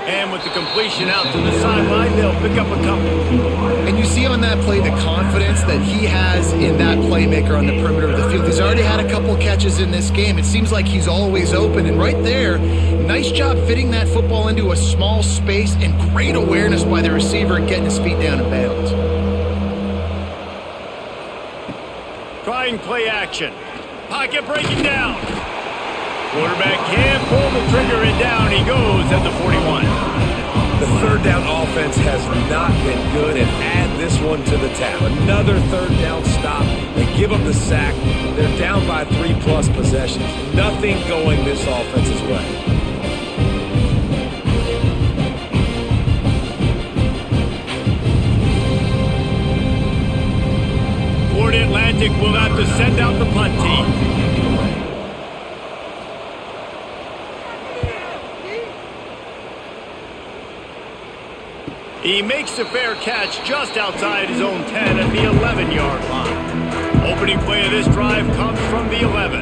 And with the completion out to the sideline, they'll pick up a couple. And you see on that play the confidence that he has in that playmaker on the perimeter of the field. He's already had a couple catches in this game. It seems like he's always open. And right there, nice job fitting that football into a small space and great awareness by the receiver and getting his feet down in bounds. Trying play action. Pocket breaking down. Quarterback can't pull the trigger, and down he goes at the 41. The third down offense has not been good, and add this one to the tab. Another third down stop. They give up the sack. They're down by 3+ possessions. Nothing going this offense's way. Florida Atlantic will have to send out the punt team. He makes a fair catch just outside his own 10 at the 11-yard line. Opening play of this drive comes from the 11.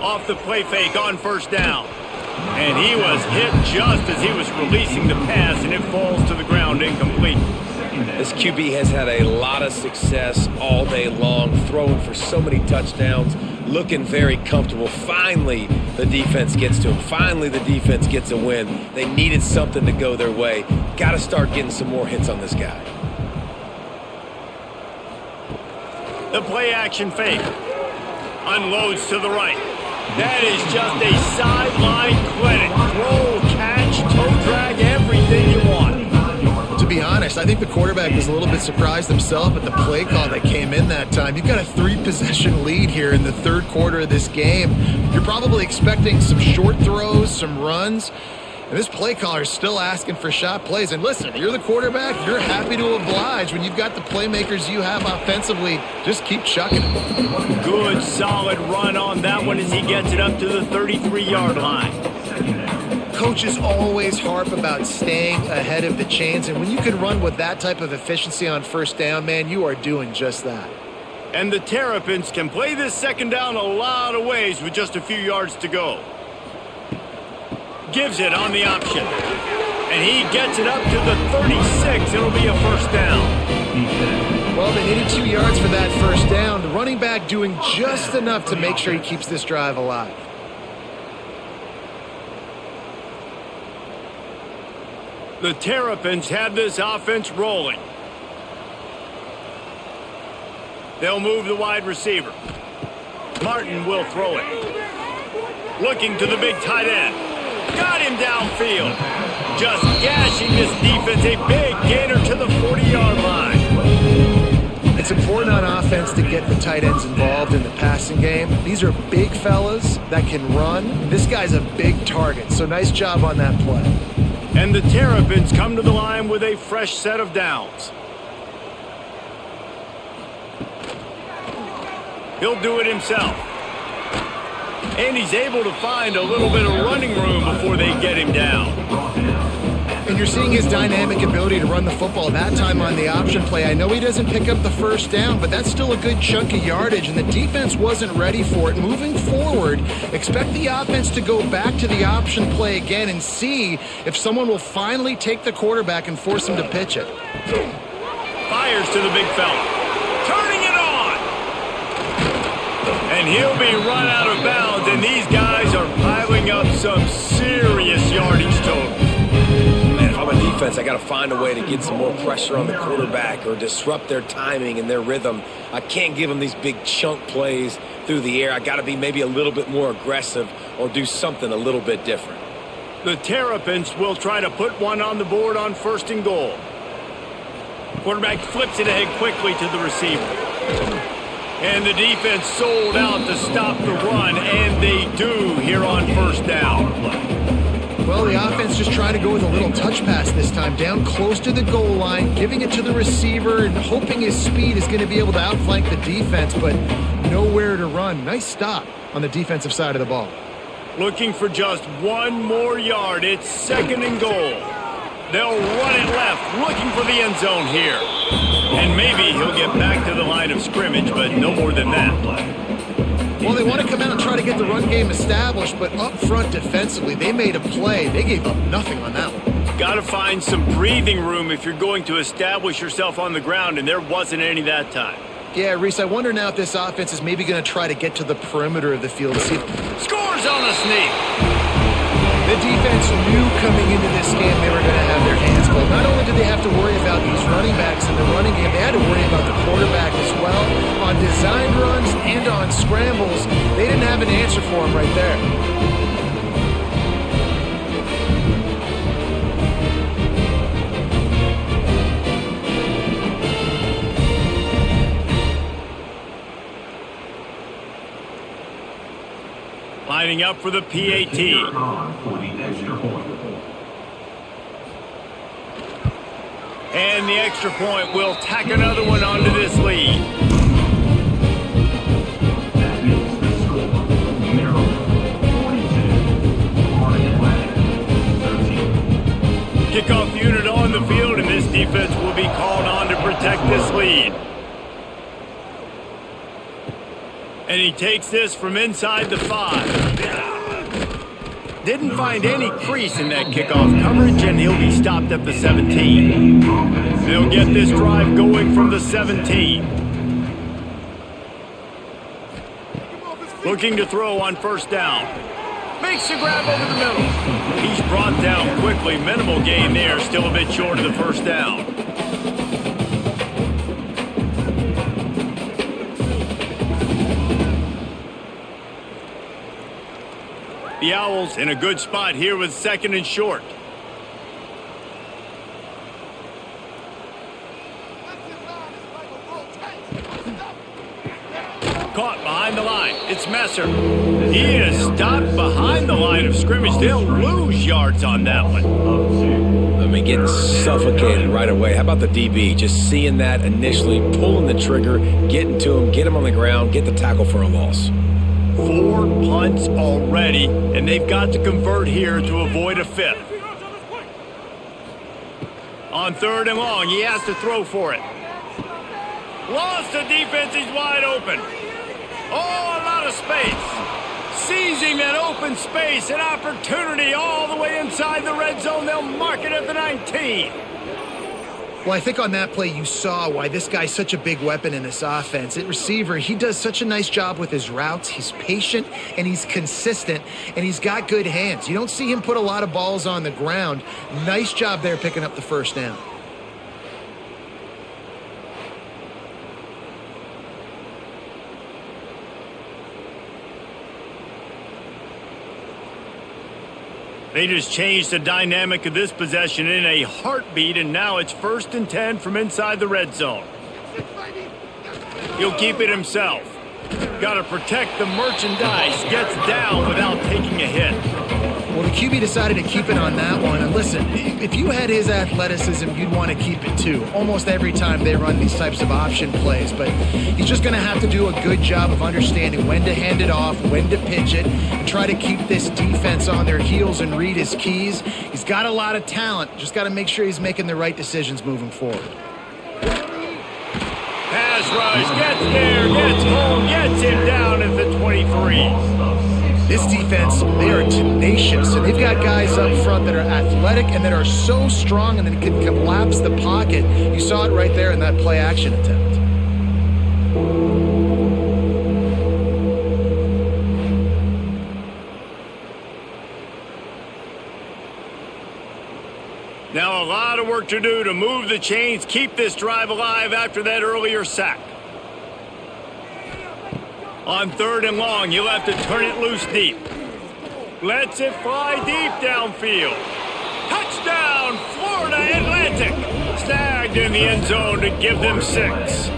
Off the play fake on first down. And he was hit just as he was releasing the pass, and it falls to the ground incomplete. This QB has had a lot of success all day long, throwing for so many touchdowns, looking very comfortable. Finally, the defense gets to him. Finally, the defense gets a win. They needed something to go their way. Got to start getting some more hits on this guy. The play action fake. Unloads to the right. That is just a sideline clinic. Throw, catch, toe drag, everything you want. To be honest, I think the quarterback was a little bit surprised himself at the play call that came in that time. You've got a 3-possession lead here in the third quarter of this game. You're probably expecting some short throws, some runs. And this play caller is still asking for shot plays. And listen, you're the quarterback. You're happy to oblige. When you've got the playmakers you have offensively, just keep chucking them. Good, solid run on that one as he gets it up to the 33-yard line. Coaches always harp about staying ahead of the chains. And when you can run with that type of efficiency on first down, man, you are doing just that. And the Terrapins can play this second down a lot of ways with just a few yards to go. Gives it on the option. And he gets it up to the 36. It'll be a first down. Well, they needed 2 yards for that first down. The running back doing just enough to make sure he keeps this drive alive. The Terrapins have this offense rolling. They'll move the wide receiver. Martin will throw it. Looking to the big tight end. Got him downfield. Just gashing this defense. A big gainer to the 40-yard line. It's important on offense to get the tight ends involved in the passing game. These are big fellas that can run. This guy's a big target, so nice job on that play. And the Terrapins come to the line with a fresh set of downs. He'll do it himself. And he's able to find a little bit of running room before they get him down. And you're seeing his dynamic ability to run the football that time on the option play. I know he doesn't pick up the first down, but that's still a good chunk of yardage, and the defense wasn't ready for it. Moving forward, expect the offense to go back to the option play again and see if someone will finally take the quarterback and force him to pitch it. Fires to the big fella. Turning it on! And he'll be run out of bounds, and these guys are piling up some serious yardage totals. Man, if I'm a defense, I got to find a way to get some more pressure on the quarterback or disrupt their timing and their rhythm. I can't give them these big chunk plays through the air. I got to be maybe a little bit more aggressive or do something a little bit different. The Terrapins will try to put one on the board on 1st and goal. Quarterback flips it ahead quickly to the receiver. And the defense sold out to stop the run, and they do here on 1st down. Well, the offense just trying to go with a little touch pass this time, down close to the goal line, giving it to the receiver and hoping his speed is going to be able to outflank the defense, but nowhere to run. Nice stop on the defensive side of the ball. Looking for just one more yard. It's 2nd and goal. They'll run it left, looking for the end zone here. And maybe he'll get back to the line of scrimmage, but no more than that. Well, they want to come out and try to get the run game established, but up front defensively, they made a play. They gave up nothing on that one. Got to find some breathing room if you're going to establish yourself on the ground, and there wasn't any that time. Yeah, Reese, I wonder now if this offense is maybe going to try to get to the perimeter of the field to see if... Scores on the sneak. The defense knew coming into this game they were going to have their hands full. Not only did they have to worry about these running backs in the running game, they had to worry about the quarterback as well. On design runs and on scrambles, they didn't have an answer for him right there. Lining up for the PAT. For the extra point. And the extra point will tack another one onto this lead. That makes the score. Maryland 42. Florida Atlantic 13. Kickoff unit on the field, and this defense will be called on to protect this lead. And he takes this from inside the 5. Didn't find any crease in that kickoff coverage, and he'll be stopped at the 17. They'll get this drive going from the 17. Looking to throw on first down. Makes a grab over the middle. He's brought down quickly. Minimal gain there, still a bit short of the first down. The Owls in a good spot here with second and short. Caught behind the line. It's Messer. He is stopped behind the line of scrimmage. They'll lose yards on that one. I mean, getting suffocated right away. How about the DB? Just seeing that initially, pulling the trigger, getting to him, get him on the ground, get the tackle for a loss. 4 punts already, and they've got to convert here to avoid a 5th. On 3rd and long, he has to throw for it. Lost the defense, he's wide open. Oh, a lot of space. Seizing that open space, an opportunity all the way inside the red zone. They'll mark it at the 19. Well, I think on that play you saw why this guy's such a big weapon in this offense. At receiver, he does such a nice job with his routes. He's patient, and he's consistent, and he's got good hands. You don't see him put a lot of balls on the ground. Nice job there picking up the first down. They just changed the dynamic of this possession in a heartbeat, and now it's 1st and 10 from inside the red zone. He'll keep it himself. Got to protect the merchandise. Gets down without taking a hit. Well, the QB decided to keep it on that one. And listen, if you had his athleticism, you'd want to keep it too. Almost every time they run these types of option plays. But he's just going to have to do a good job of understanding when to hand it off, when to pitch it, and try to keep this defense on their heels and read his keys. He's got a lot of talent. Just got to make sure he's making the right decisions moving forward. Pass rush, gets there, gets home, gets him down at the 23. This defense, they are tenacious, and they've got guys up front that are athletic and that are so strong and that can collapse the pocket. You saw it right there in that play action attempt. Now a lot of work to do to move the chains, keep this drive alive after that earlier sack. On 3rd and long, you'll have to turn it loose deep. Lets it fly deep downfield. Touchdown, Florida Atlantic. Snagged in the end zone to give them 6.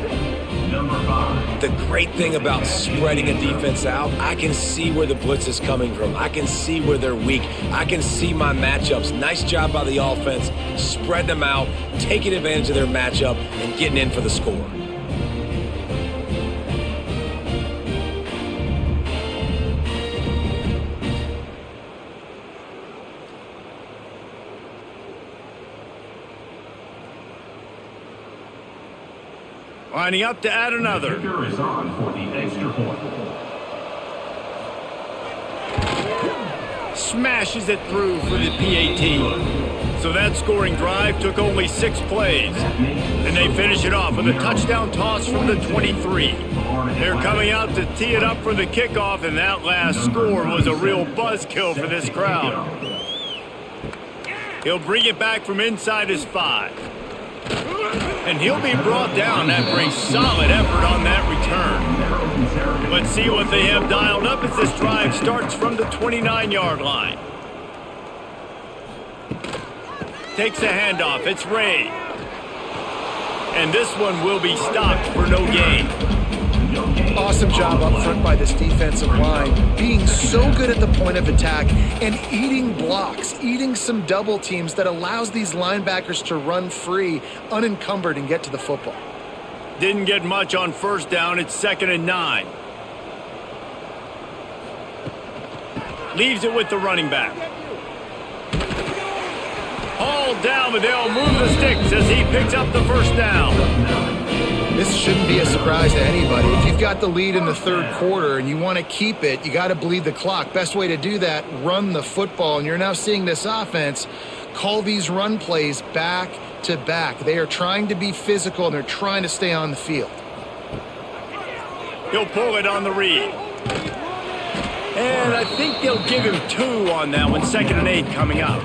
Number 5. The great thing about spreading a defense out, I can see where the blitz is coming from. I can see where they're weak. I can see my matchups. Nice job by the offense. Spread them out, taking advantage of their matchup, and getting in for the score. Lining up to add another. Kicker is on for the extra point. smashes it through for the PAT. So that scoring drive took only 6 plays. And they finish it off with a touchdown toss from the 23. They're coming out to tee it up for the kickoff, and that last score was a real buzzkill for this crowd. He'll bring it back from inside his 5. And he'll be brought down after a solid effort on that return. Let's see what they have dialed up as this drive starts from the 29-yard line. Takes the handoff. It's Ray. And this one will be stopped for no gain. Awesome job up front by this defensive line, being so good at the point of attack and eating blocks, eating some double teams that allows these linebackers to run free, unencumbered, and get to the football. Didn't get much on first down. It's 2nd and 9. Leaves it with the running back. Hauled down, but they'll move the sticks as he picks up the first down. This shouldn't be a surprise to anybody. If you've got the lead in the 3rd quarter and you want to keep it, you got to bleed the clock. Best way to do that, run the football. And you're now seeing this offense call these run plays back to back. They are trying to be physical, and they're trying to stay on the field. He'll pull it on the read. And I think they'll give him 2 on that one. 2nd and 8 coming up.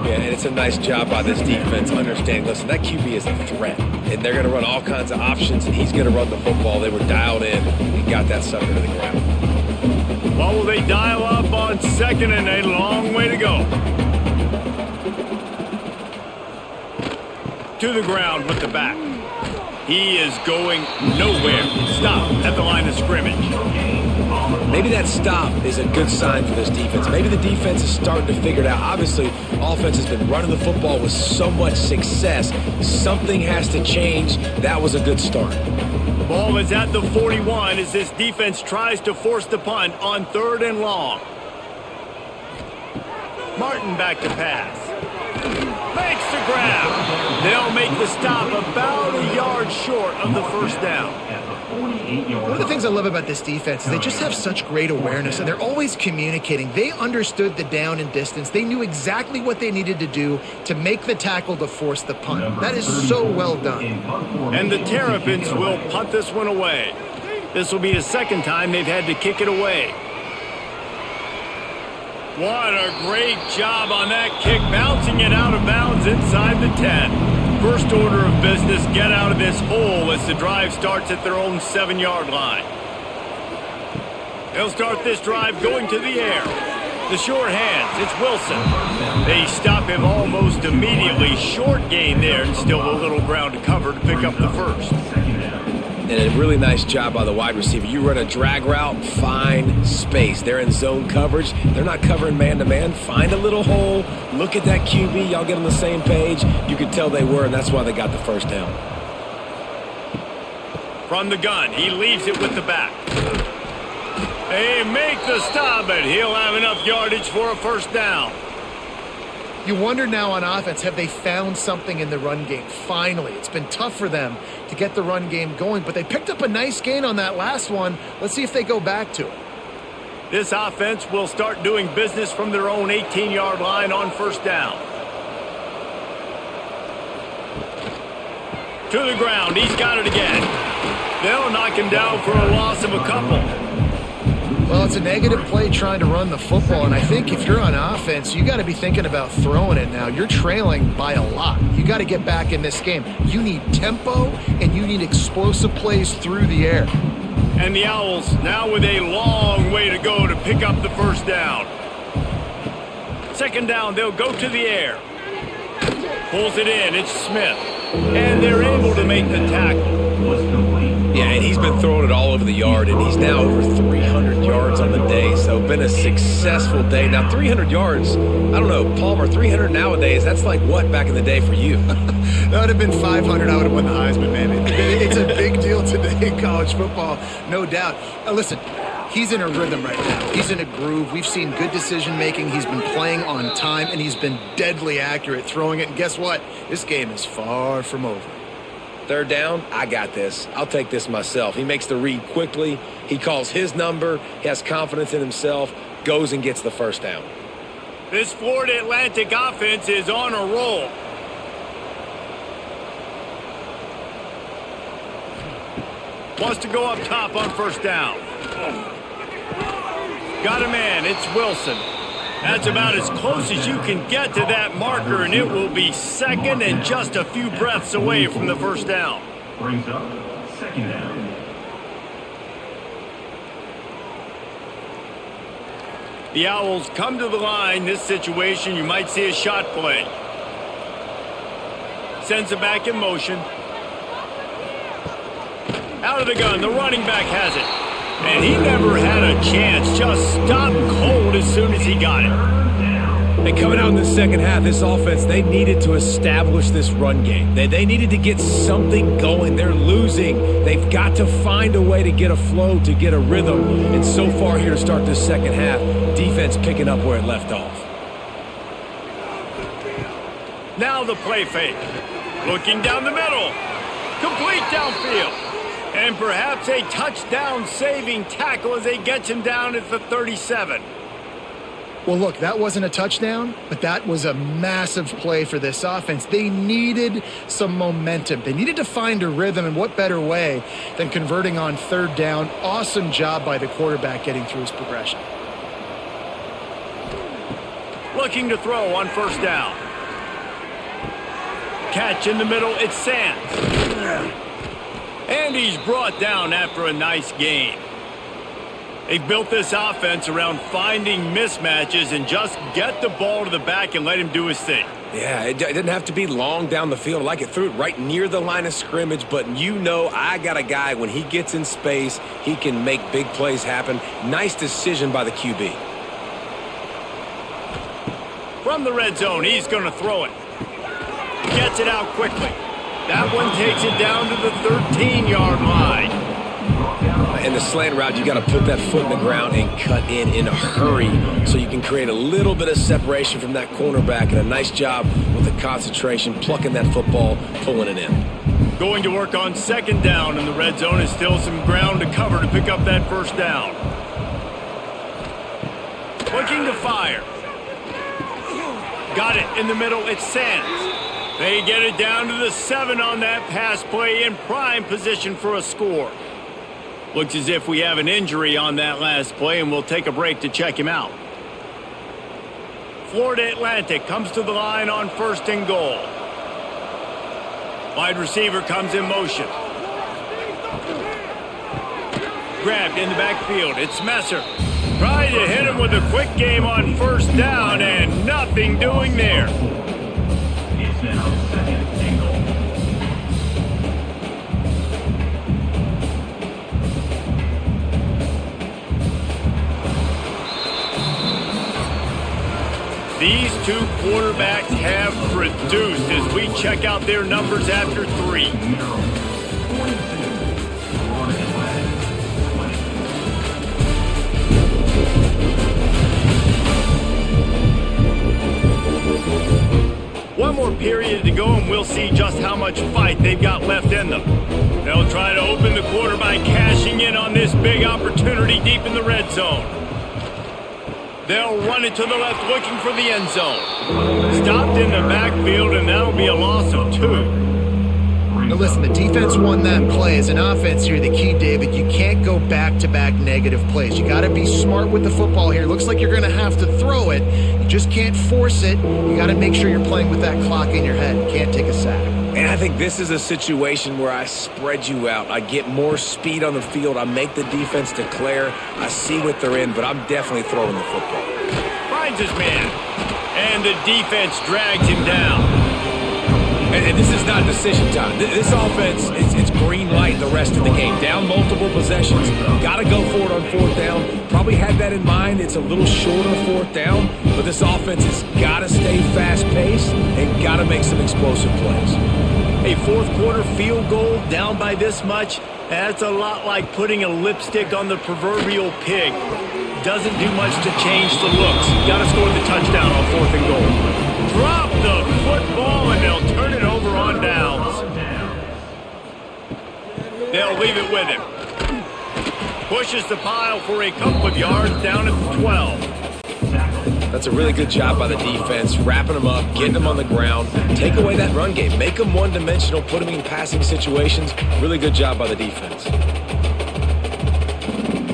Yeah, and it's a nice job by this defense understanding, listen, that QB is a threat, and they're going to run all kinds of options, and he's going to run the football. They were dialed in and got that sucker to the ground. Well, will they dial up on 2nd and 8? Long way to go. To the ground with the back. He is going nowhere. Stop at the line of scrimmage. Maybe that stop is a good sign for this defense. Maybe the defense is starting to figure it out. Obviously, offense has been running the football with so much success. Something has to change. That was a good start. Ball is at the 41 as this defense tries to force the punt on 3rd and long. Martin back to pass. Makes the grab. They'll make the stop about a yard short of the first down. One of the things I love about this defense is they just have such great awareness, and they're always communicating. They understood the down and distance. They knew exactly what they needed to do to make the tackle to force the punt. That is so well done. And the Terrapins will punt this one away. This will be the 2nd time they've had to kick it away. What a great job on that kick, bouncing it out of bounds inside the 10. First order of business, get out of this hole as the drive starts at their own 7-yard line. They'll start this drive going to the air. The short hands, it's Wilson. They stop him almost immediately. Short gain there, and still a little ground to cover to pick up the first. And a really nice job by the wide receiver. You run a drag route, find space. They're in zone coverage. They're not covering man-to-man. Find a little hole. Look at that QB. Y'all get on the same page. You could tell they were, and that's why they got the first down. From the gun, he leaves it with the back. They make the stop, but he'll have enough yardage for a first down. You wonder now on offense, have they found something in the run game? Finally, it's been tough for them to get the run game going, but they picked up a nice gain on that last one. Let's see if they go back to it. This offense will start doing business from their own 18-yard line on first down. To the ground, he's got it again. They'll knock him down for a loss of a couple. Well, it's a negative play trying to run the football, and I think if you're on offense, you got to be thinking about throwing it now. You're trailing by a lot. You got to get back in this game. You need tempo, and you need explosive plays through the air. And the Owls now with a long way to go to pick up the first down. 2nd down, they'll go to the air. Pulls it in, it's Smith. And they're able to make the tackle. Yeah, and he's been throwing it all over the yard, and he's now over 300 yards on the day, so been a successful day. Now, 300 yards, I don't know, Palmer, 300 nowadays, that's like what back in the day for you? That would have been 500. I would have won the Heisman, man. It's a big deal today in college football, no doubt. Listen, he's in a rhythm right now. He's in a groove. We've seen good decision-making. He's been playing on time, and he's been deadly accurate throwing it. And guess what? This game is far from over. 3rd down, I got this. I'll take this myself. He makes the read quickly. He calls his number. He has confidence in himself. goes and gets the first down. This Florida Atlantic offense is on a roll. Wants to go up top on first down. Got a man. It's Wilson. That's about as close as you can get to that marker, and it will be second and just a few breaths away from the first down. Brings up second down. The Owls come to the line. This situation, you might see a shot play. Sends it back in motion. Out of the gun, the running back has it. And he never had a chance. Just stopped cold as soon as he got it. And coming out in the second half, this offense, they needed to establish this run game. They needed to get something going. They're losing. They've got to find a way to get a flow, to get a rhythm. And so far here to start this second half, defense picking up where it left off. Now the play fake. Looking down the middle. Complete downfield. And perhaps a touchdown-saving tackle as they get him down at the 37. Well, look, that wasn't a touchdown, but that was a massive play for this offense. They needed some momentum. They needed to find a rhythm, and what better way than converting on third down. Awesome job by the quarterback getting through his progression. Looking to throw on first down. Catch in the middle, it's Sands. And he's brought down after a nice gain. They've built this offense around finding mismatches and just get the ball to the back and let him do his thing. Yeah, it didn't have to be long down the field. Like it threw it right near the line of scrimmage, but you know I got a guy, when he gets in space, he can make big plays happen. Nice decision by the QB. From the red zone, he's going to throw it. Gets it out quickly. That one takes it down to the 13-yard line. In the slant route, you got to put that foot in the ground and cut in a hurry so you can create a little bit of separation from that cornerback, and a nice job with the concentration, plucking that football, pulling it in. Going to work on second down in the red zone is still some ground to cover to pick up that first down. Looking to fire. Got it in the middle, it's Sands. They get it down to the 7 on that pass play, in prime position for a score. Looks as if we have an injury on that last play, and we'll take a break to check him out. Florida Atlantic comes to the line on first and goal. Wide receiver comes in motion. Grabbed in the backfield, it's Messer. Trying to hit him with a quick game on first down, and nothing doing there. It's now second and goal. These two quarterbacks have produced as we check out their numbers after 3. One more period to go, and we'll see just how much fight they've got left in them. They'll try to open the quarter by cashing in on this big opportunity deep in the red zone. They'll run it to the left, looking for the end zone. Stopped in the backfield, and that'll be a loss of 2. Now listen, the defense won that play. As an offense here, the key, David, you can't go back-to-back negative plays. You got to be smart with the football here. Looks like you're going to have to throw it. You just can't force it. You got to make sure you're playing with that clock in your head. You can't take a sack. And I think this is a situation where I spread you out. I get more speed on the field. I make the defense declare. I see what they're in, but I'm definitely throwing the football. Finds his man, and the defense drags him down. And this is not decision time. This offense, it's green light the rest of the game. Down multiple possessions. Got to go for it on fourth down. Probably had that in mind. It's a little shorter fourth down. But this offense has got to stay fast-paced and got to make some explosive plays. A fourth quarter field goal down by this much, that's a lot like putting a lipstick on the proverbial pig. Doesn't do much to change the looks. Got to score the touchdown on fourth and goal. Drop the football, and they'll turn it over on downs. They'll leave it with him. Pushes the pile for a couple of yards down at the 12. That's a really good job by the defense, wrapping them up, getting them on the ground. Take away that run game. Make them one-dimensional, put them in passing situations. Really good job by the defense.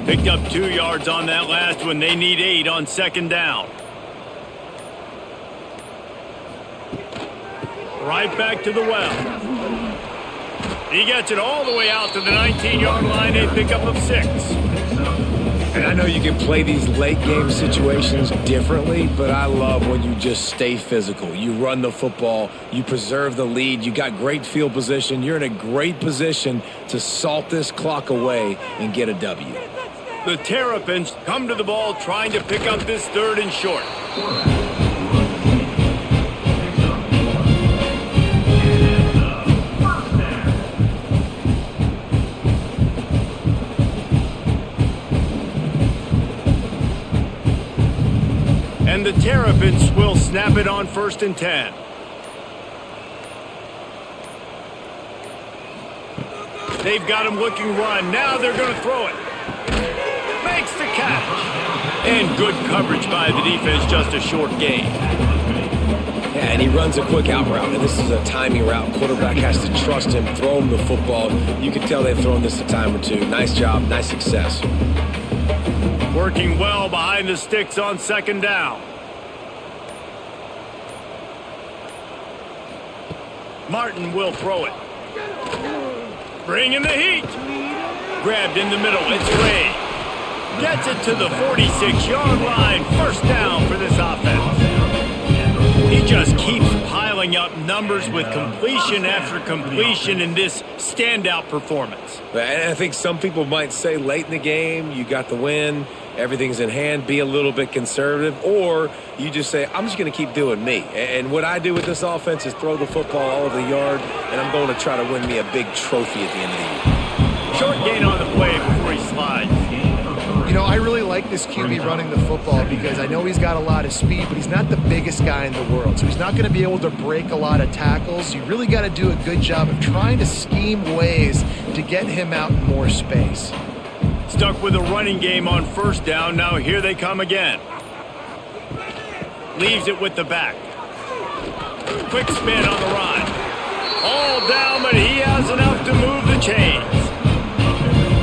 Picked up 2 yards on that last one. They need 8 on second down. Right back to the well. He gets it all the way out to the 19-yard line. A pickup of 6. And I know you can play these late-game situations differently, but I love when you just stay physical. You run the football. You preserve the lead. You got great field position. You're in a great position to salt this clock away and get a W. The Terrapins come to the ball trying to pick up this 3rd and short. And the Terrapins will snap it on 1st and 10. They've got him looking run. Now they're going to throw it. Makes the catch. And good coverage by the defense, just a short gain. Yeah, and he runs a quick out route, and this is a timing route. Quarterback has to trust him, throw him the football. You can tell they've thrown this a time or two. Nice job, nice success. Working well behind the sticks on second down. Martin will throw it. Bringing the heat. Grabbed in the middle. It's Ray. Gets it to the 46-yard line. 1st down for this offense. He just keeps piling up numbers with completion after completion in this standout performance. And I think some people might say late in the game, you got the win, everything's in hand, be a little bit conservative, or you just say, I'm just going to keep doing me. And what I do with this offense is throw the football all over the yard, and I'm going to try to win me a big trophy at the end of the year. Short gain on the play before he slides. You know, I really like this QB running the football because I know he's got a lot of speed, but he's not the biggest guy in the world. So he's not going to be able to break a lot of tackles. You really got to do a good job of trying to scheme ways to get him out in more space. Stuck with a running game on 1st down. Now here they come again. Leaves it with the back. Quick spin on the run. All down, but he has enough to move the chains.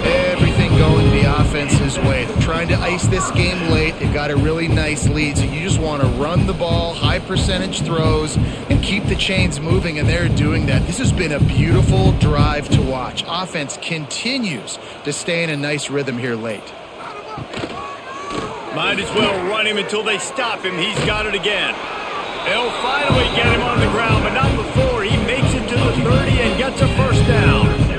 Everything going the offense's way. They're trying to ice this game late. They've got a really nice lead, so you just want to run the ball, high percentage throws, and keep the chains moving, and they're doing that. This has been a beautiful drive to watch. Offense continues to stay in a nice rhythm here late. Might as well run him until they stop him. He's got it again. They'll finally get him on the ground, but not before he makes it to the 30 and gets a 1st down.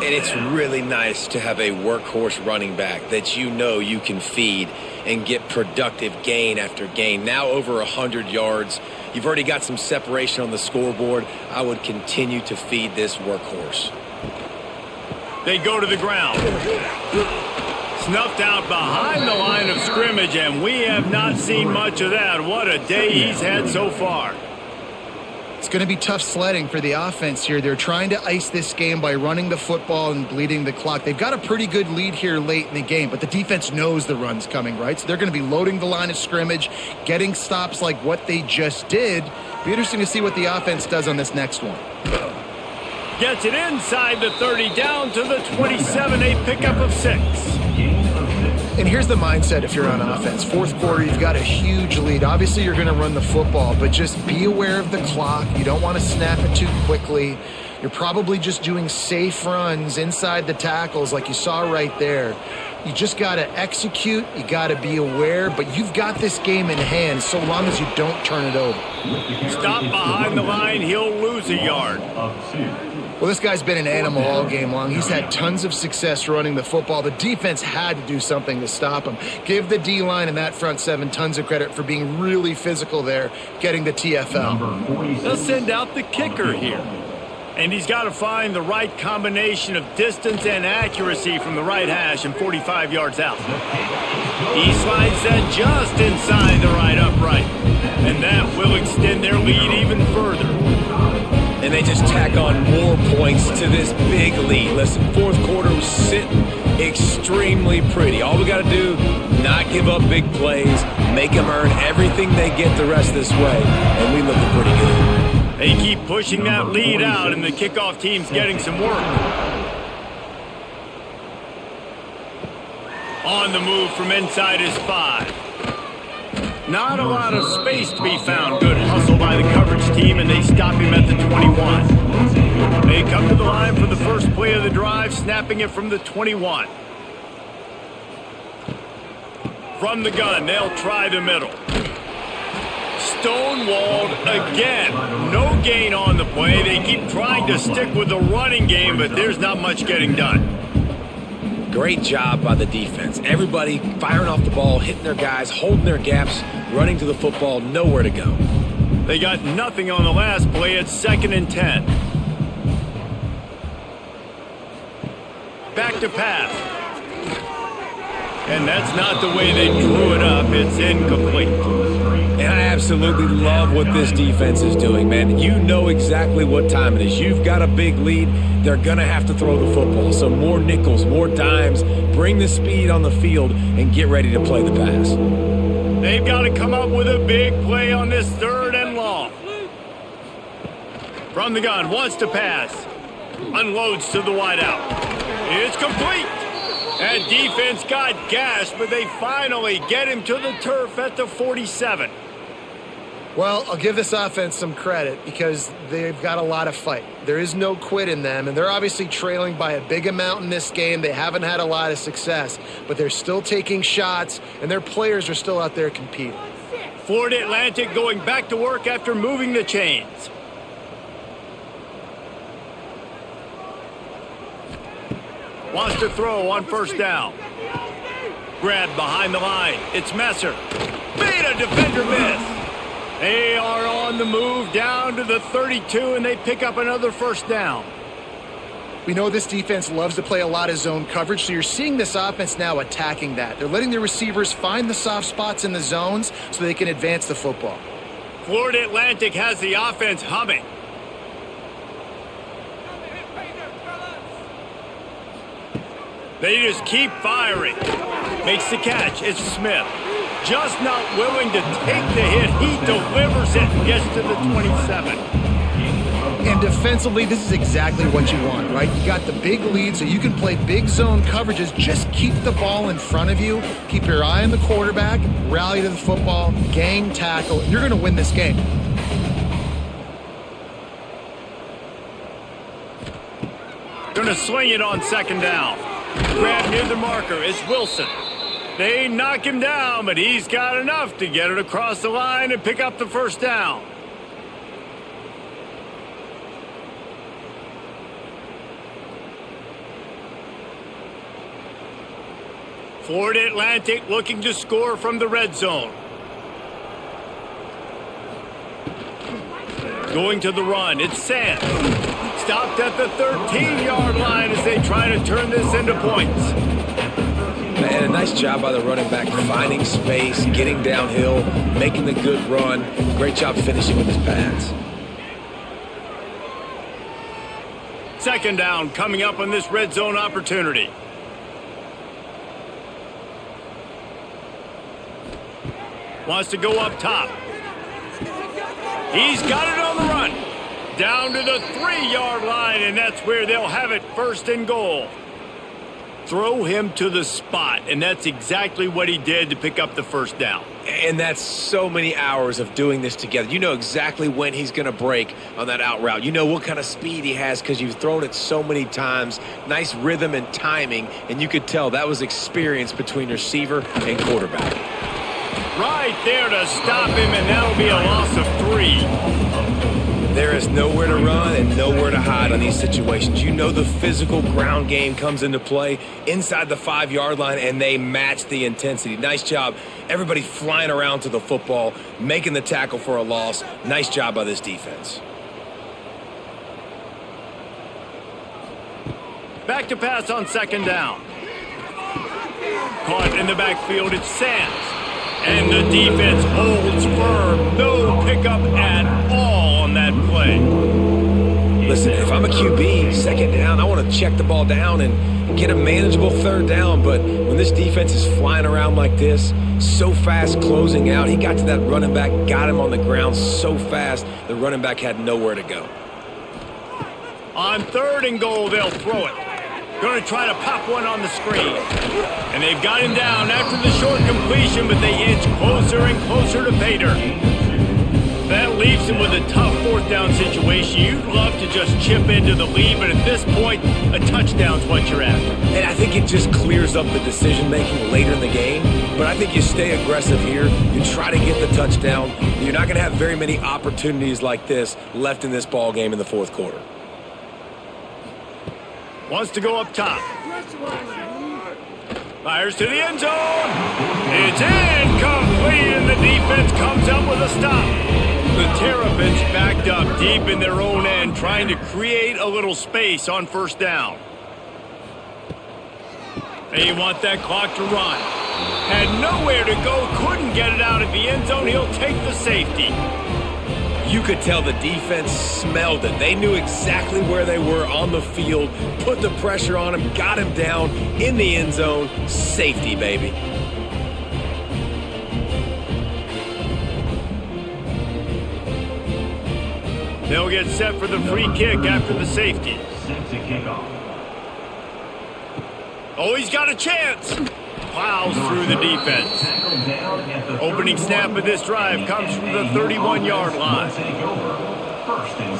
And it's really nice to have a workhorse running back that you know you can feed and get productive gain after gain. Now over 100 yards. You've already got some separation on the scoreboard. I would continue to feed this workhorse. They go to the ground. Snuffed out behind the line of scrimmage, and we have not seen much of that. What a day he's had so far. It's going to be tough sledding for the offense here. They're trying to ice this game by running the football and bleeding the clock. They've got a pretty good lead here late in the game, but the defense knows the run's coming, right? So they're going to be loading the line of scrimmage, getting stops like what they just did. Be interesting to see what the offense does on this next one. Gets it inside the 30, down to the 27, a pickup of 6. And here's the mindset if you're on offense. 4th quarter, you've got a huge lead. Obviously, you're going to run the football, but just be aware of the clock. You don't want to snap it too quickly. You're probably just doing safe runs inside the tackles like you saw right there. You just got to execute. You got to be aware, but you've got this game in hand so long as you don't turn it over. Stop behind the line. He'll lose a yard. Well, this guy's been an animal all game long. He's had tons of success running the football. The defense had to do something to stop him. Give the D-line and that front 7 tons of credit for being really physical there, getting the TFL. They'll send out the kicker here. And he's got to find the right combination of distance and accuracy from the right hash and 45 yards out. He slides that just inside the right upright. And that will extend their lead even further. And they just tack on more points to this big lead. Listen, 4th quarter was sitting extremely pretty. All we got to do, not give up big plays, make them earn everything they get the rest of this way, and we looking pretty good. They keep pushing that lead out, and the kickoff team's getting some work. On the move from inside his 5. Not a lot of space to be found. Good hustle by the coverage team, and they stop him at the 21. They come to the line for the first play of the drive, snapping it from the 21. From the gun, they'll try the middle. Stonewalled again. No gain on the play. They keep trying to stick with the running game, but there's not much getting done. Great job by the defense. Everybody firing off the ball, hitting their guys, holding their gaps, running to the football, nowhere to go. They got nothing on the last play. It's 2nd and 10. Back to pass. And that's not the way they drew it up. It's incomplete. And I absolutely love what this defense is doing, man. You know exactly what time it is. You've got a big lead. They're going to have to throw the football. So more nickels, more dimes, bring the speed on the field, and get ready to play the pass. They've got to come up with a big play on this 3rd and long. From the gun, wants to pass. Unloads to the wideout. It's complete. That defense got gashed, but they finally get him to the turf at the 47. Well, I'll give this offense some credit because they've got a lot of fight. There is no quit in them, and they're obviously trailing by a big amount in this game. They haven't had a lot of success, but they're still taking shots, and their players are still out there competing. Florida Atlantic going back to work after moving the chains. Wants to throw on 1st down. Grabbed behind the line. It's Messer. Made a defender miss. They are on the move down to the 32, and they pick up another 1st down. We know this defense loves to play a lot of zone coverage, so you're seeing this offense now attacking that. They're letting the receivers find the soft spots in the zones so they can advance the football. Florida Atlantic has the offense humming. They just keep firing. Makes the catch. It's Smith. Just not willing to take the hit. He delivers it and gets to the 27. And defensively, this is exactly what you want, right? You got the big lead, so you can play big zone coverages. Just keep the ball in front of you. Keep your eye on the quarterback. Rally to the football. Gang tackle. And you're going to win this game. Going to swing it on 2nd down. Grab near the marker. It's Wilson. They knock him down, but he's got enough to get it across the line and pick up the 1st down. Florida Atlantic looking to score from the red zone. Going to the run. It's Sands. Stopped at the 13-yard line as they try to turn this into points. And a nice job by the running back, finding space, getting downhill, making the good run. Great job finishing with his pads. 2nd down coming up on this red zone opportunity. Wants to go up top. He's got it on the run. Down to the 3-yard line, and that's where they'll have it 1st and goal. Throw him to the spot, and that's exactly what he did to pick up the 1st down. And that's so many hours of doing this together. You know exactly when he's going to break on that out route. You know what kind of speed he has because you've thrown it so many times. Nice rhythm and timing, and you could tell that was experience between receiver and quarterback. Right there to stop him, and that'll be a loss of 3. There is nowhere to run and nowhere to hide on these situations. You know the physical ground game comes into play inside the 5-yard line, and they match the intensity. Nice job. Everybody flying around to the football, making the tackle for a loss. Nice job by this defense. Back to pass on 2nd down. Caught in the backfield, it's Sands. And the defense holds firm. No pickup at all on that play. Listen, if I'm a QB, second down, I want to check the ball down and get a manageable third down. But when this defense is flying around like this, so fast closing out, he got to that running back, got him on the ground so fast, the running back had nowhere to go. On 3rd and goal, they'll throw it. Going to try to pop one on the screen. And they've got him down after the short completion, but they inch closer and closer to pay dirt. That leaves him with a tough 4th down situation. You'd love to just chip into the lead, but at this point, a touchdown's what you're after. And I think it just clears up the decision-making later in the game. But I think you stay aggressive here. You try to get the touchdown. You're not going to have very many opportunities like this left in this ball game in the 4th quarter. Wants to go up top. Fires to the end zone. It's incomplete, and the defense comes up with a stop. The Terrapins backed up deep in their own end, trying to create a little space on 1st down. They want that clock to run. Had nowhere to go, couldn't get it out at the end zone. He'll take the safety. You could tell the defense smelled it. They knew exactly where they were on the field, put the pressure on him, got him down in the end zone. Safety, baby. They'll get set for the free kick after the safety. Set to kick off. Oh, he's got a chance. Plows through the defense. Opening snap of this drive comes from the 31-yard line. Take over. 1st and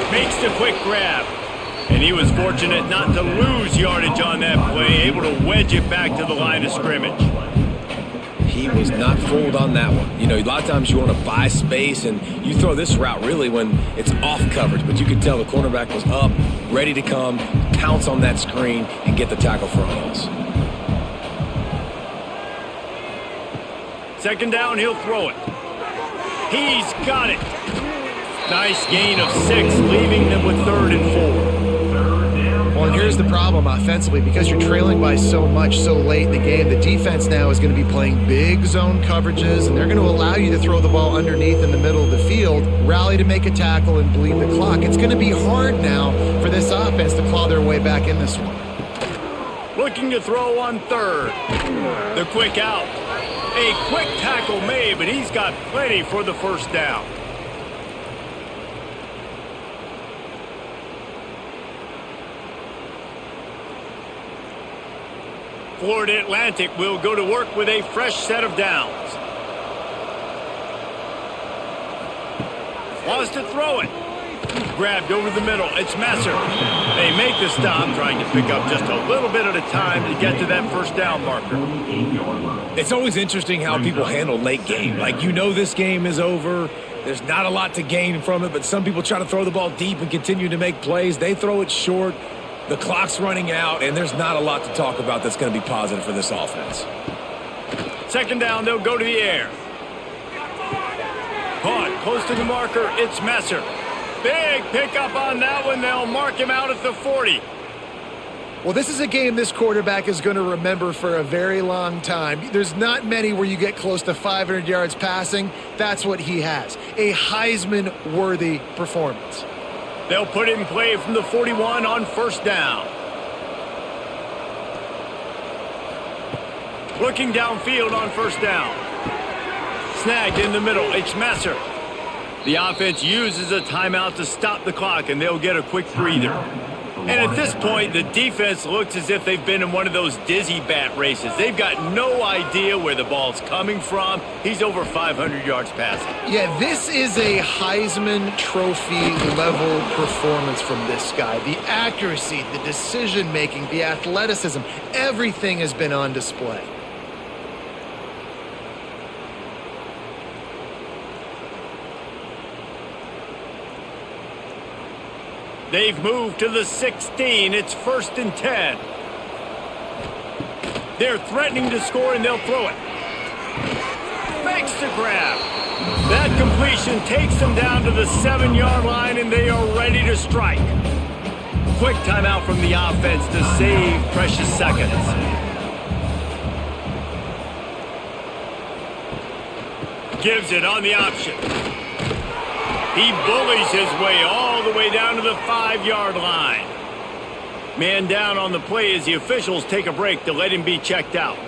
10. Makes the quick grab. And he was fortunate not to lose yardage on that play, able to wedge it back to the line of scrimmage. He was not fooled on that one. You know, a lot of times you want to buy space, and you throw this route really when it's off coverage. But you could tell the cornerback was up, ready to come, pounce on that screen, and get the tackle for a loss. 2nd down, he'll throw it. He's got it. Nice gain of 6, leaving them with 3rd and 4. Well, and here's the problem offensively. Because you're trailing by so much so late in the game, the defense now is going to be playing big zone coverages, and they're going to allow you to throw the ball underneath in the middle of the field, rally to make a tackle, and bleed the clock. It's going to be hard now for this offense to claw their way back in this one. Looking to throw on 3rd. The quick out. A quick tackle made, but he's got plenty for the 1st down. Florida Atlantic will go to work with a fresh set of downs. Wants to throw it. Grabbed over the middle. It's Messer. They make the stop, trying to pick up just a little bit at a time to get to that 1st down marker. It's always interesting how people handle late game. Like, you know this game is over. There's not a lot to gain from it, but some people try to throw the ball deep and continue to make plays. They throw it short. The clock's running out, and there's not a lot to talk about that's going to be positive for this offense. 2nd down, they'll go to the air. Caught close to the marker. It's Messer. Big pickup on that one. They'll mark him out at the 40. Well, this is a game this quarterback is going to remember for a very long time. There's not many where you get close to 500 yards passing. That's what he has. A Heisman-worthy performance. They'll put it in play from the 41 on 1st down. Looking downfield on 1st down. Snagged in the middle. It's Messer. The offense uses a timeout to stop the clock, and they'll get a quick breather. And at this point, the defense looks as if they've been in one of those dizzy bat races. They've got no idea where the ball's coming from. He's over 500 yards passing. Yeah, this is a Heisman Trophy level performance from this guy. The accuracy, the decision-making, the athleticism, everything has been on display. They've moved to the 16. It's 1st and 10. They're threatening to score, and they'll throw it. Makes the grab. That completion takes them down to the 7-yard line, and they are ready to strike. Quick timeout from the offense to save precious seconds. Gives it on the option. He bullies his way all the way down to the 5-yard line. Man down on the play as the officials take a break to let him be checked out.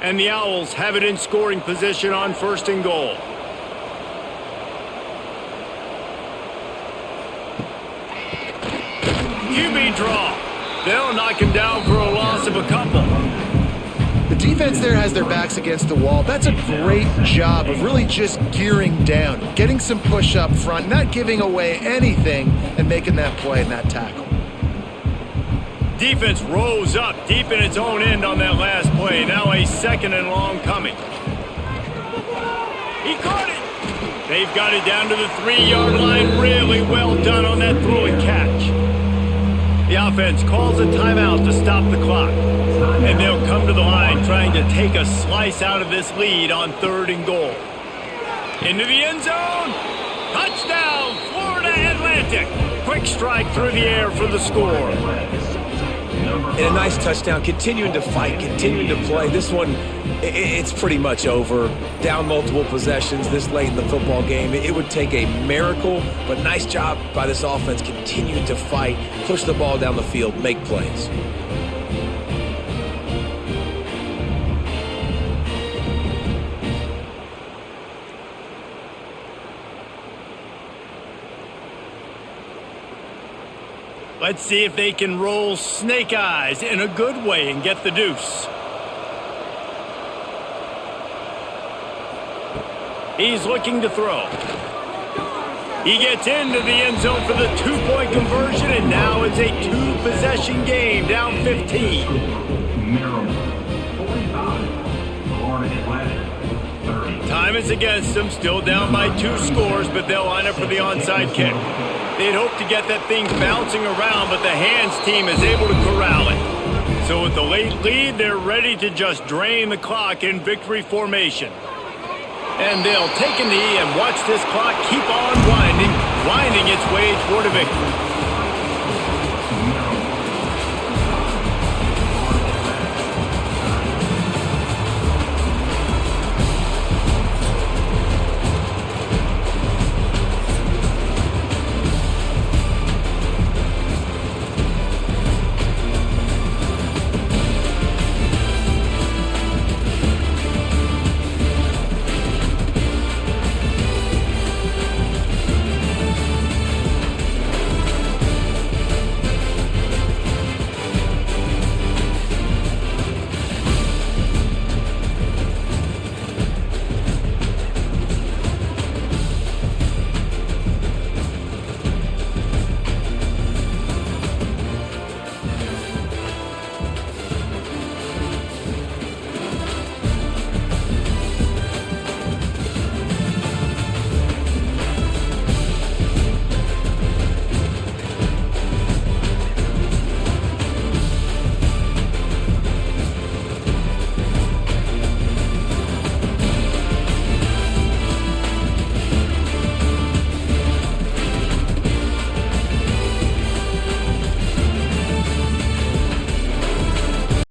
And the Owls have it in scoring position on 1st and goal. QB draw. They'll knock him down for a loss of a couple. The defense there has their backs against the wall. That's a great job of really just gearing down, getting some push up front, not giving away anything, and making that play and that tackle. Defense rose up deep in its own end on that last play. Now a 2nd and long coming. He caught it. They've got it down to the 3-yard line. Really well done on that throw and catch. The offense calls a timeout to stop the clock. And they'll come to the line trying to take a slice out of this lead on 3rd and goal. Into the end zone. Touchdown, Florida Atlantic. Quick strike through the air for the score. And a nice touchdown, continuing to fight, continuing to play. This one, it's pretty much over. Down multiple possessions this late in the football game. It would take a miracle, but nice job by this offense continuing to fight, push the ball down the field, make plays. Let's see if they can roll snake eyes in a good way and get the deuce. He's looking to throw. He gets into the end zone for the 2-point conversion, and now it's a 2-possession game, down 15. Maryland, 45. Florida Atlantic, 30. Time is against them, still down by 2 scores, but they'll line up for the onside kick. They'd hope to get that thing bouncing around, but the hands team is able to corral it. So with the late lead, they're ready to just drain the clock in victory formation. And they'll take a knee and watch this clock keep on winding its way toward a victory.